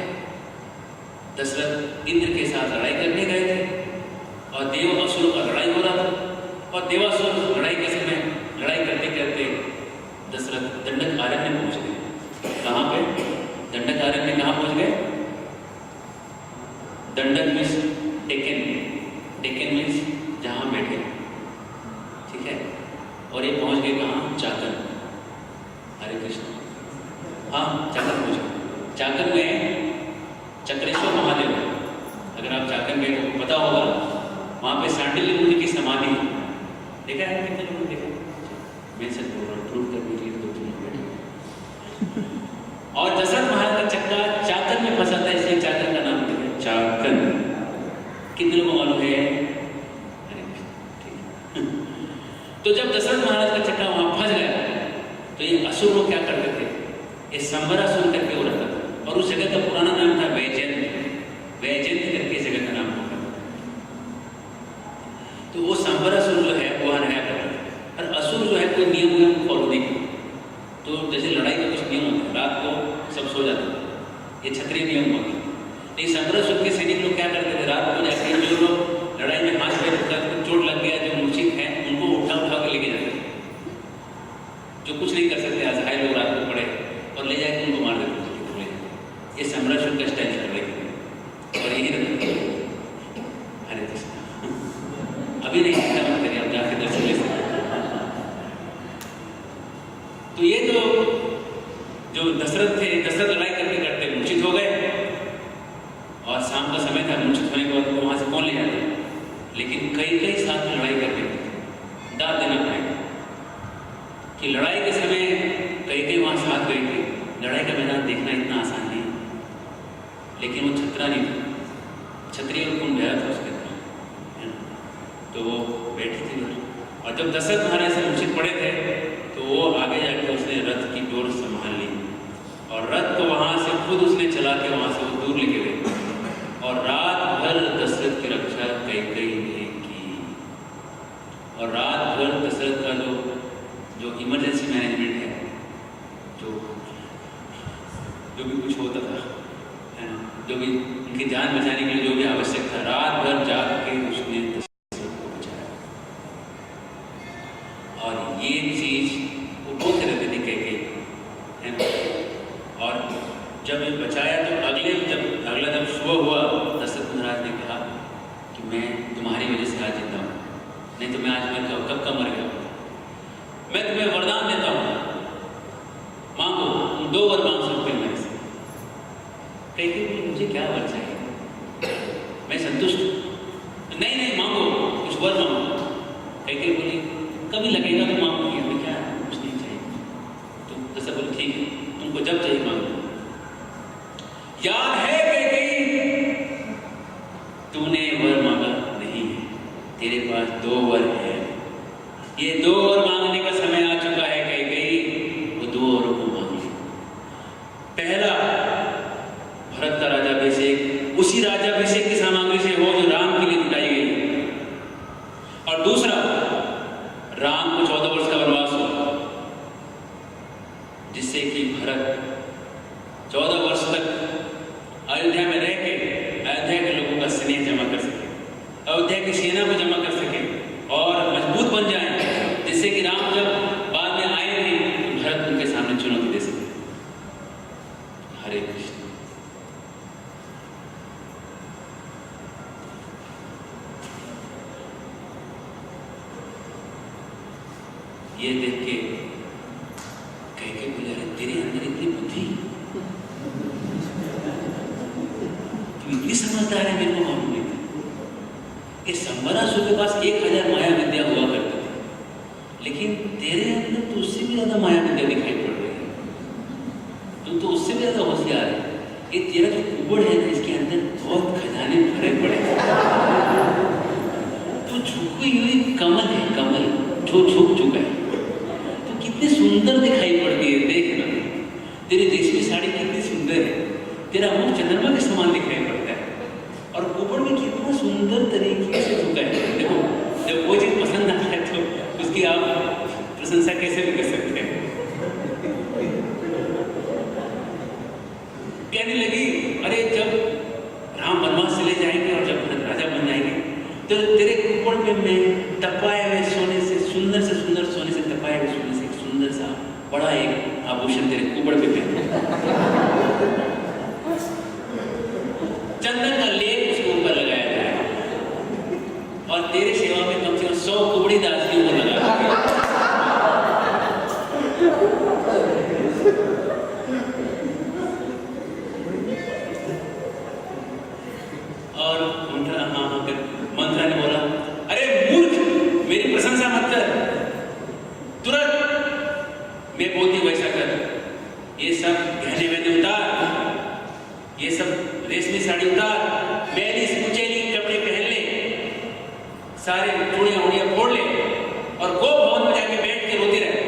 [SPEAKER 1] दशरथ इंद्र के साथ लड़ाई करने गए थे और देव असुरों का लड़ाई हो रहा था, और देवासुर लड़ाई के समय लड़ाई करते करते दशरथ दंडक आरण्य में पहुंच गए। कहाँ पे? दंडक आरण्य में कहाँ पहुंच गए? दंडक मीन्स टेकन, टेकन मीन्स जहाँ बैठे, ठीक है। और ये पहुंच गए कहाँ? चाकन। हरे कृष्ण, हाँ चाकन पहुंच गए। चाकन में चक्रेश्वर महादेव, अगर आप चाकन गए तो पता होगा, वहाँ पे सांडिल्य मुनि की समाधि है। देखा है कितने लोगों ने देखा? मैं सच बोल रहा हूँ, प्रूव करने के लिए तो 2-3 लोग बैठे। और दशरथ महाराज का चक्का चाकन में फंसा था, इसलिए चाकन का नाम दिया चाकन। कितने लोगों को मालूम है? ठीक। तो जब दशरथ महाराज का चक्का वहां फंस गया तो ये असुर लोग क्या करते थे, ये संबरासुर करके वो रहता था, और उस जगह का पुराना नाम था वैजयंत, वैजयंत करके जगह का नाम होता था। तो वो संबरासुर जो है वो रहा करता था, और असुर जो है कोई नियम फॉलो नहीं करता। तो जैसे लड़ाई का कुछ नियम होता है, रात को सब सो जाते थे, ये क्षत्रिय नियम होता है। नहीं, संबरासुर के सैनिक लोग क्या करते थे, रात को जाके जो लोग लड़ाई में हाथ पैर उठा, चोट लग गया, जो मूर्छित है उनको उठा के लेके जाते थे। जो कुछ नहीं कर सकते असहाय लोग रात को पड़े और ले जाके उनको मार देते थे। ये संबरासुर का स्टाइल चल रही है, और यही रहता है। हरे कृष्ण, अभी नहीं चिंता मत करिए, आप जाके दर्शन ले सकते। तो ये जो दशरथ थे, दशरथ लड़ाई करते करते मूर्छित हो गए, और शाम का समय था, मूर्छित होने के बाद वहां से कौन ले जाता? लेकिन कई साथ लड़ाई करते थे, दाद देना पड़ेगा कि लड़ाई के समय कई वहां साथ गई थी। लड़ाई का मैदान देखना इतना आसान नहीं, लेकिन वो छतरा नहीं था, क्षत्रिय गुण गया था उसके अंदर, तो वो बैठी थी। और जब दशरथ महाराज से मूर्छित पड़े थे तो वो आगे जाकर उसने रथ की डोर संभाल ली, और रथ को वहां से खुद उसने चला के वहां से वो दूर लेके गए, और रात भर दशरथ की रक्षा कैकेयी ने की। और रात भर दशरथ का जो इमरजेंसी मैनेजमेंट है, जो भी कुछ होता था, है ना, जो भी उनकी जान बचाने के लिए जो भी आवश्यक था, रात भर जाग के उसने दशरथ को बचाया। और ये चीज वो बोलते रहते थे कैकेयी, है ना। और जब ये बचाया तो अगला जब सुबह हुआ, दशरथ महाराज ने कहा कि मैं तुम्हारी वजह से आज जिंदा हूँ, नहीं तो मैं आज मर गया, कब का मर गया। मैं तुम्हें वरदान देता हूँ, मांगो, तुम 2 वर मांग सकते हो मेरे से। कैकेयी, मुझे क्या वर चाहिए, मैं संतुष्ट हूँ। नहीं मांगो, कुछ वर मांगो। कैकेयी बोली कभी लगेगा तो मांगूंगी, हमें क्या कुछ नहीं चाहिए। तो दशरथ बोले ठीक है, तुमको जब चाहिए मांगो। याद है कैकेयी, तूने वर मांगा नहीं है, तेरे पास 2 वर है। ये 2 वर मांगने का समय आ चुका है कैकेयी, वो 2 वरों को मांग ली। पहला, भरत का राज्याभिषेक उसी राज्याभिषेक की सामग्री से हो जो राम के लिए जुटाई गई, और दूसरा, राम को 14 वर्ष का वनवास हो, जिससे कि भरत 14 वर्ष तक अयोध्या में रह के अयोध्या के लोगों का स्नेह जमा कर सके, अयोध्या की सेना को जमा कर सके और मजबूत बन जाए, जिससे कि राम जब बाद में आए थे तो भरत उनके सामने चुनौती दे सके। हरे कृष्ण। ये देख के कैकेयी बोले अरे तेरे अंदर इतनी बुद्धि, तू इतनी समझदार है, मेरे को मालूम नहीं था। ये संबरासुर के पास 1000 माया विद्या हुआ करती थी, लेकिन तेरे अंदर तो उससे भी ज्यादा माया विद्या दिखाई पड़ रही है, तू तो उससे भी ज्यादा होशियार है। ये तेरा जो कुबड़ है ना, इसके अंदर बहुत खजाने भरे पड़े। तू झुकी हुई कमल है, कमल जो झुक चुका है, तो कितनी सुंदर दिखाई पड़ती है, देखना तेरी रेशमी साड़ी कितनी सुंदर है, तेरा मुंह चंद्रमा के समान दिखाई पड़ता है, और ऊपर में कितना सुंदर तरीके से झुका है। देखो जब वो चीज पसंद आता है तो उसकी आप प्रशंसा कैसे भी कर सकते हैं। कहने लगी अरे जब राम वनवास चले जाएंगे और जब भरत राजा बन जाएंगे तो तेरे कुपड़ पे मैं तपाए हुए सोने से सुंदर सोने से तपाए हुए सोने से एक सुंदर सा बड़ा एक आभूषण तेरे कुपड़ पे पहन, चंदन का लेप उसके ऊपर लगाया जाए और तेरे सेवा में कम से कम 100 कुबड़ी दासियों को लगा दूंगी। और मंत्रा ने बोला अरे मूर्ख, मेरी प्रशंसा मत कर, तुरंत मैं बोलती वैसा कर, ये सब गहने वहने उतार, ये सब रेशमी साड़ी उतार, मैली कुचैली कपड़े पहन ले, सारे चूड़ियां उड़ियां फोड़ ले और गो भवन में जाके बैठ के रोती रहे।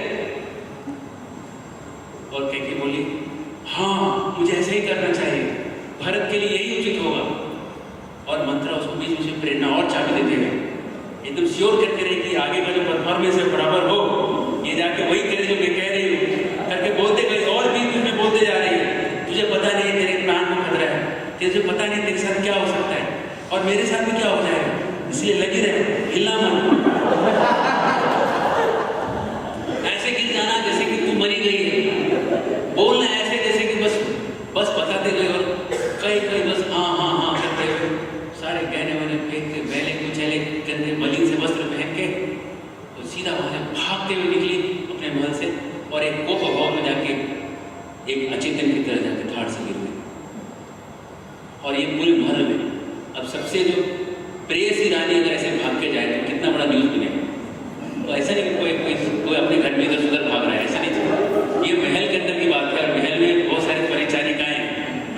[SPEAKER 1] और कैकेयी बोली हाँ मुझे ऐसे ही करना चाहिए, भारत के लिए यही उचित होगा। और मंत्रा उसको बीच बीच में प्रेरणा और चाबी देते हुए एकदम श्योर करके रहे कि आगे का जो परफॉर्मेंस है बराबर हो, ये जाके वही करे जो मैं कह रही हूँ करके बोलते गए और बीच में बोलते जा रही है। तुझे पता नहीं तेरे प्राण को खतरा है, तुझे पता नहीं तेरे साथ क्या हो सकता है और मेरे साथ भी क्या हो जाएगा, इसलिए लगी रहे, हिलना मत, ऐसे गिर जाना जैसे कि तू मरी गई है, बोलना ऐसे जैसे कि बस बताते गए और कई बस हाँ करते हुए सारे गहने वहने फेंक के मैले कुचैले गंदे मलिन से वस्त्र पहन के तो सीधा वहां से भागते हुए निकली अपने महल से और एक कोप भाव में जाके एक अचेतन की तरह जाके ठाड़ से गिर गई। और ये पूरे महल में अब सबसे जो प्रेयसी रानी अगर ऐसे भाग के जाए तो कितना बड़ा न्यूज बनेगा। तो ऐसा नहीं कि कोई अपने घर में इधर उधर भाग रहा है, ऐसा नहीं चलता। ये महल के अंदर की बात है और महल में बहुत सारी परिचारिकाएं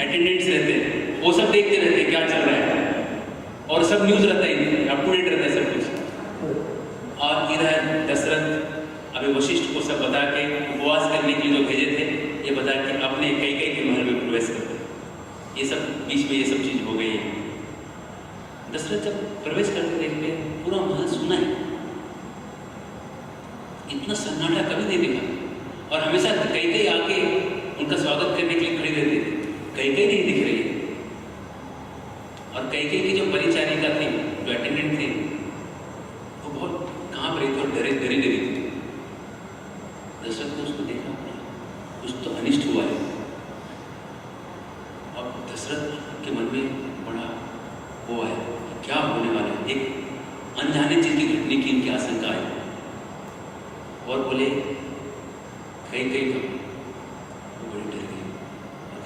[SPEAKER 1] अटेंडेंट्स रहते हैं, वो सब देखते रहते हैं क्या चल रहा है और सब न्यूज रहता है, अप टू डेट रहता है सब कुछ। और इधर दशरथ अभी वशिष्ठ को सब बता के उपवास करने के लिए जो भेजे थे ये बता के अपने कैकेयी के महल में प्रवेश करते, ये सब बीच में ये सब चीज हो गई है। दशरथ जब प्रवेश करते देखते पूरा महल सुना है, इतना सन्नाटा कभी नहीं देखा। और हमेशा कैकेयी आके उनका स्वागत करने के लिए खड़ी रहती थी, कैकेयी नहीं दिख रही है। और कैकेयी की जो परिचारिका थी, जो अटेंडेंट थी, वो बहुत कहाँ पर रही थी और डरी थी। दशरथ ने उसको देखा, कुछ तो अनिष्ट हुआ है। अब दशरथ के मन में बड़ा वो है क्या होने वाला है, एक अनजाने चीज की घटने की इनकी आशंका है। और बोले कैकेयी वो बड़ी डर गई और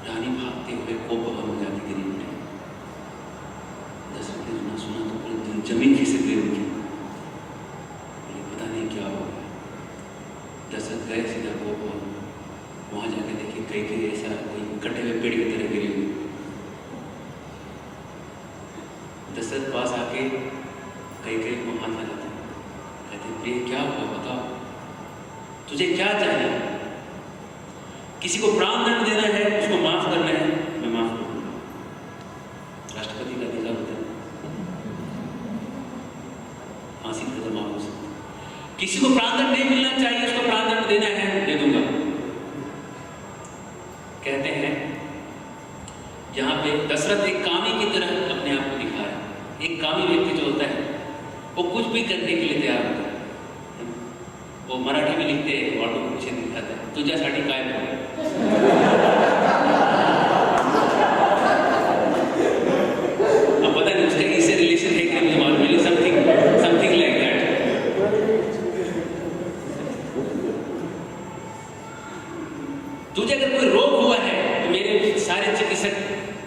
[SPEAKER 1] रानी भागते हुए कोप भवन में जाके गिरी उठे। दशरथ ने सुना तो पूरे जमीन खिसक गई उनकी, बोले पता नहीं क्या हो गया। दशरथ गए सीधा कोप भवन, वहां जाके देखे कैकेयी ऐसा कोई कटे हुए पेड़ की तरह गिरी हुई। दशरथ पास आके कैकेयी को हाथ लगाते, कहते प्रिय क्या हुआ बताओ, तुझे क्या चाहिए? किसी को प्राण दंड देना है, उसको माफ करना है, मैं माफ करूंगा, राष्ट्रपति का अधिकार होता है, फांसी की सजा माफ हो सकती। किसी को प्राण दंड नहीं मिलना चाहिए, उसको प्राण दंड देना है, दे दूंगा। कहते हैं यहाँ पे दशरथ एक कामी की तरह अपने आप को दिखा रहा है। एक कामी व्यक्ति जो होता है वो कुछ भी करने के लिए तैयार होता है। वो मराठी में लिखते हैं, ऑटो पीछे दिखाता है तुझ्यासाठी काय बोल। अब पता नहीं उसका इससे रिलेशन है कि मुझे मालूम नहीं, समथिंग लाइक दैट। तुझे अगर कोई रोग हुआ है तो मेरे सारे चिकित्सक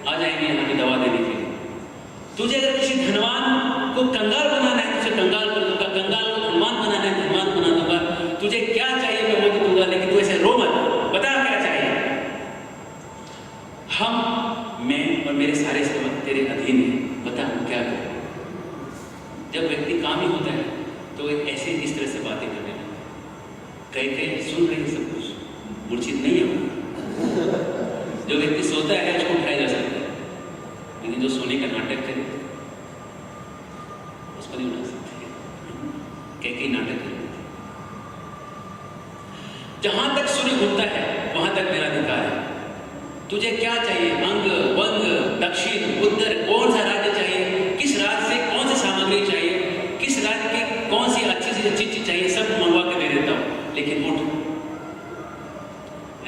[SPEAKER 1] आ जाएंगे यहाँ की दवा देने के लिए। तुझे अगर किसी धनवान को कंगाल बनाना है, तुझे कंगाल कर दूंगा, कंगाल को धनवान बनाना है, धनवान बना दूंगा। तुझे क्या चाहिए मैं वो भी दूंगा, लेकिन तू ऐसे रो मत, बता क्या चाहिए। मैं और मेरे सारे सेवक तेरे अधीन हैं, बता हम क्या करें। जब व्यक्ति कामी होता है तो एक ऐसे इस तरह से बातें करने लगता है। कहीं सुन रही है सब कुछ, मूर्छित नहीं है वो। जो व्यक्ति सोता है उसको उठाया जा सकता है, लेकिन जो सोने का नाटक करे उसको नहीं उठा सकते। कहीं नाटक करे। जहां तक सूर्य घूमता है वहां तक मेरा अधिकार है। तुझे क्या चाहिए? अंग, वंग, दक्षिण, उत्तर, कौन सा राज्य चाहिए, किस राज्य से कौन सी सामग्री चाहिए, किस राज्य की कौन सी अच्छी से अच्छी चीज चाहिए, सब मंगवा के दे देता हूं, लेकिन उठ।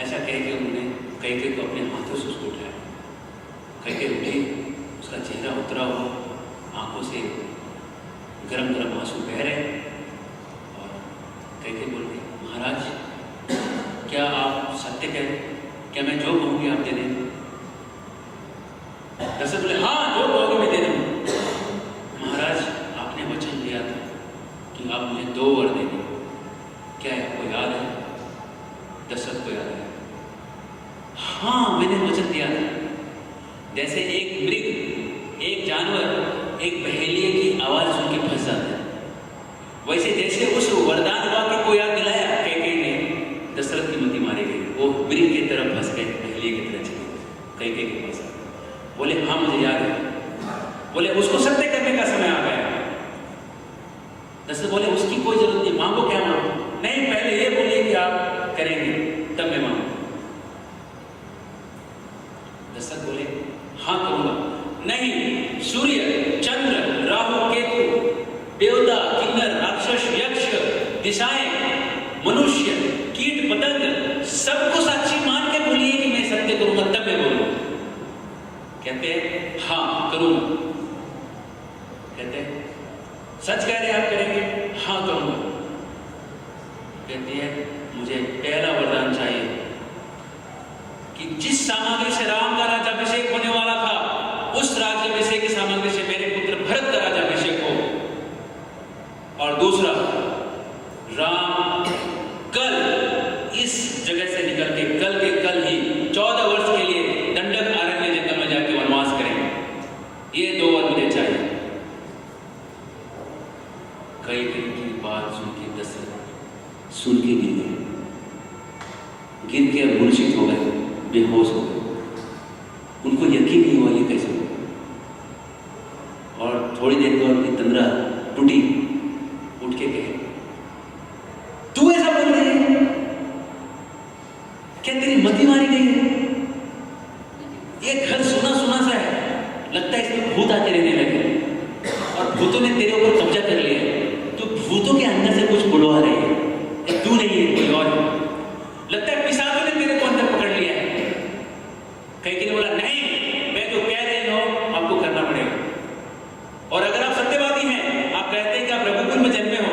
[SPEAKER 1] ऐसा कह के उन्होंने कैकेयी को अपने हाथों से उसको उठाया। कैकेयी उठी, उसका चेहरा उतरा हुआ, आंखों से गरम गरम आंसू बह रहे, और कैकेयी बोल रही, महाराज क्या आप सत्य कह रहे? क्या मैं जो कहूंगी आप दे देंगे? दशरथ बोले, हाँ जो कहोगे मैं दे दूंगा। महाराज आपने वचन दिया था कि आप मुझे 2 वर देंगे, क्या आपको याद है? दशरथ को याद है, हाँ मैंने वचन दिया था। जैसे एक मृग, एक जानवर एक बहेलिये की आवाज सुन के फंस जाता है, वैसे जैसे उस वरदान वाक्य को याद दिलाया कैकेयी ने, दशरथ की मति मारी गई। वो मृग की तरफ फंस गए, बहेलिये की तरह चले कैकेयी के पास। बोले, हाँ मुझे याद है। बोले, उसको सत्य करने का समय आ गया। दशरथ बोले, उसकी कोई जरूरत नहीं, मांगो क्या मांगो? नहीं, पहले ये बोलिए कि आप करेंगे तब मैं मांगू। दशरथ बोले, हाँ करूंगा। नहीं, सूर्य, चंद्र, राहु, केतु, देवता, किन्नर, राक्षस, यक्ष, दिशाएं, मनुष्य, कीट, पतंग, सबको साक्षी मान के बोलिए कि मैं सत्य करूंगा तब मैं बोलूंगा। कहते हैं, हाँ करूंगा। कहते हैं, सच कह रहे हैं आप करेंगे? हाँ करूंगा। कहती है, मुझे पहला वरदान चाहिए कि जिस सामग्री से राम का राज्याभिषेक होने वाला था, उस राज्याभिषेक की सामग्री से मेरे पुत्र भरत का राज्याभिषेक हो। और दूसरा, राम कल इस जगह से निकल के कल ही 14 वर्ष के लिए दंडक आरण्य जंगल में जाके वनवास करेंगे। ये 2 वर मुझे चाहिए। कैकेयी की बात सुन के दशरथ सुन के गिर के मूर्छित हो गए, बेहोश हो गए। उनको यकीन नहीं हुआ ये कैसे हो। और थोड़ी देर बाद उनकी तंद्रा टूटी, उठ के कहे, तू ऐसा बोल रही है? क्या तेरी मति मारी गई है? ये घर सुना सुना सा है, लगता है इसमें भूत आके रहने लगे और भूतों ने तेरे ऊपर कब्जा कर लिया है। तू भूतों के अंदर से कुछ बुलवा रही है, तू नहीं है कोई और। लगता है पिशाचों ने तेरे को अंदर पकड़ लिया है। कैकेयी ने बोला, नहीं, मैं जो कह रही हूं आपको करना पड़ेगा। और अगर आप सत्यवादी हैं, आप कहते हैं कि आप रघुकुल में जन्मे हो,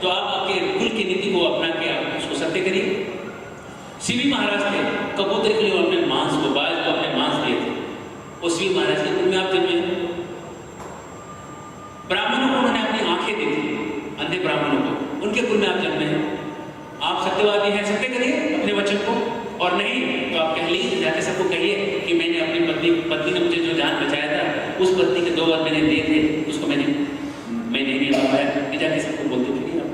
[SPEAKER 1] तो आप आपके कुल की नीति को अपना के आप उसको सत्य करिए। शिवी महाराज थे, कबूतर के लिए अपने मांस को, बाज को अपने मांस दिए थे। उस शिवी महाराज के कुल में आप जन्मे। ब्राह्मणों को उन्होंने अपनी आंखें दी थी, अंधे ब्राह्मणों को, उनके कुल में आप जन्मे हैं। आप सत्यवादी हैं, सत्य करिए अपने वचन को, और नहीं तो आप कह लीजिए, जाके सबको कहिए कि मैंने अपनी पत्नी ने मुझे जो जान बचाया था, उस पत्नी के 2 वर मैंने दिए थे, उसको मैंने नहीं पाया। ये जाके सबको बोलते फिरिए आप।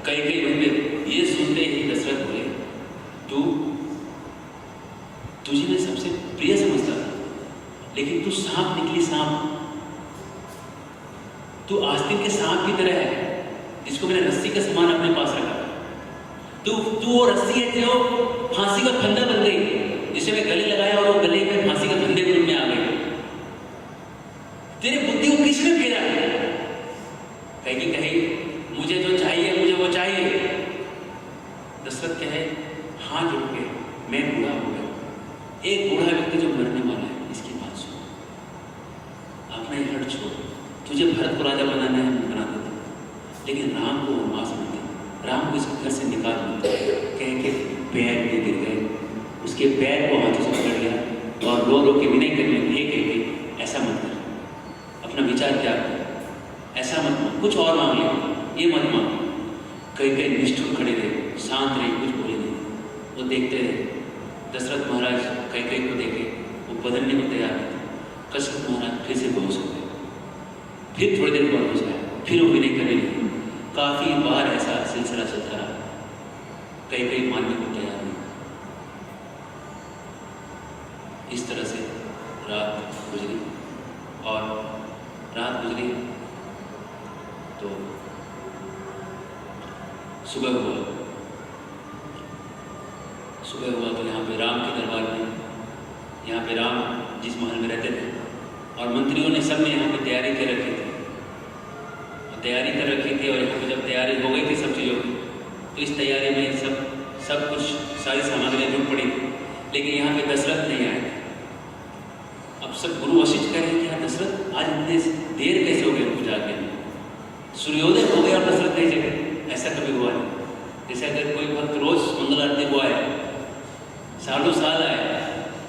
[SPEAKER 1] कैकेयी बोले, ये सुनते ही दशरथ बोले, तुझे मैं सबसे प्रिय समझता था, लेकिन तू सांप निकली सांप। तू आस्तीन के सांप की तरह है, जिसको मैंने रस्सी का समान अपने पास रखा। तू वो रस्सी है जो फांसी का फंदा बन गई, जिसे मैं गले लगाया और वो गले में फांसी का फंदे के रूप में आ गई। तेरी बुद्धि को किसने फेरा? कैकेयी कही, मुझे जो चाहिए मुझे वो चाहिए। दशरथ कहे, हाँ जुड़ के मैं बूढ़ा हो गया। एक बूढ़ा व्यक्ति जो मरने वाला है, इसकी बात सुन, अपना ये हट छोड़। तुझे भरत को राजा बनाना है, बना देता, लेकिन राम को वनवास में दे, राम को इस घर से निकाल दे। कह के पैर में गिर गए, उसके पैर को हाथों से पकड़ लिया और रो रो के विनय करने लगे, ऐसा मत कर, अपना विचार त्याग कर, ऐसा मत मांग, कुछ और मांग ले, ये मत मांग। कैकेयी निष्ठुर खड़े रहे, शांत रहे, कुछ बोले नहीं। वो देखते रहे। दशरथ महाराज कैकेयी को देखे, वो बदलने को तैयार थे। दशरथ महाराज फिर से बेहोश हो गए। फिर थोड़ी देर बाद होश आया, फिर वो विनय करने लगे। काफी बार ऐसा सिलसिला चलता रहा, कई मानने को तैयार नहीं। इस तरह से रात गुजरी, और रात गुजरी तो सुबह हुआ तो यहाँ पे राम के दरबार में, यहाँ पे राम जिस महल में रहते थे और मंत्रियों ने सब ने यहाँ पे तैयारी कर रखी थी, और यहाँ पे जब तैयारी हो गई थी सब चीज़ों की, तो इस तैयारी में सब कुछ सारी सामग्रियाँ जुट पड़ी थी, लेकिन यहाँ पे दशरथ नहीं आए थे। अब सब गुरु वशिष्ठ कह रहे हैं कि हाँ दशरथ आज इतने देर कैसे हो गए पूजा के, सूर्योदय हो गया और दशरथ नहीं जगे, ऐसा कभी हुआ नहीं। जैसे अगर कोई भक्त रोज मंगल आरती को आए, सालों साल आए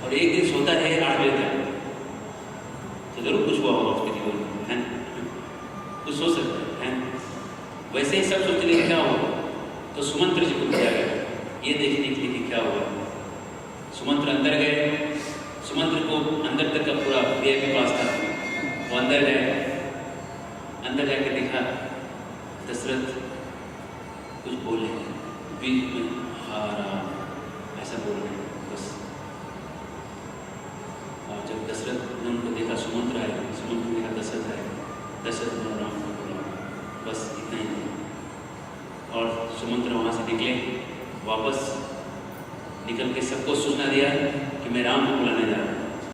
[SPEAKER 1] और एक दिन सोता है 8 बजे तक, तो जरूर कुछ हुआ होगा उसके जीवन में, है कुछ सोच सकते हैं। वैसे ही सब सोचते हैं क्या हुआ, तो सुमंत्र जी को किया गया ये देखने के लिए कि क्या हुआ। सुमंत्र अंदर गए, सुमंत्र को अंदर तक का पूरा VIP पास था, वो अंदर गए, अंदर जाके देखा दशरथ कुछ बोल रहे हैं, बीच में हाँ राम ऐसा बोल रहे हैं बस। और जब दशरथ ने उनको देखा, सुमंत्र आए, सुमंत्र ने देखा दशरथ आए, दशरथ ने राम को बोला, बस इतना ही। और सुमंत्र वहाँ से निकले, वापस निकल के सबको सूचना दिया कि मैं राम को बुलाने जा रहा हूँ।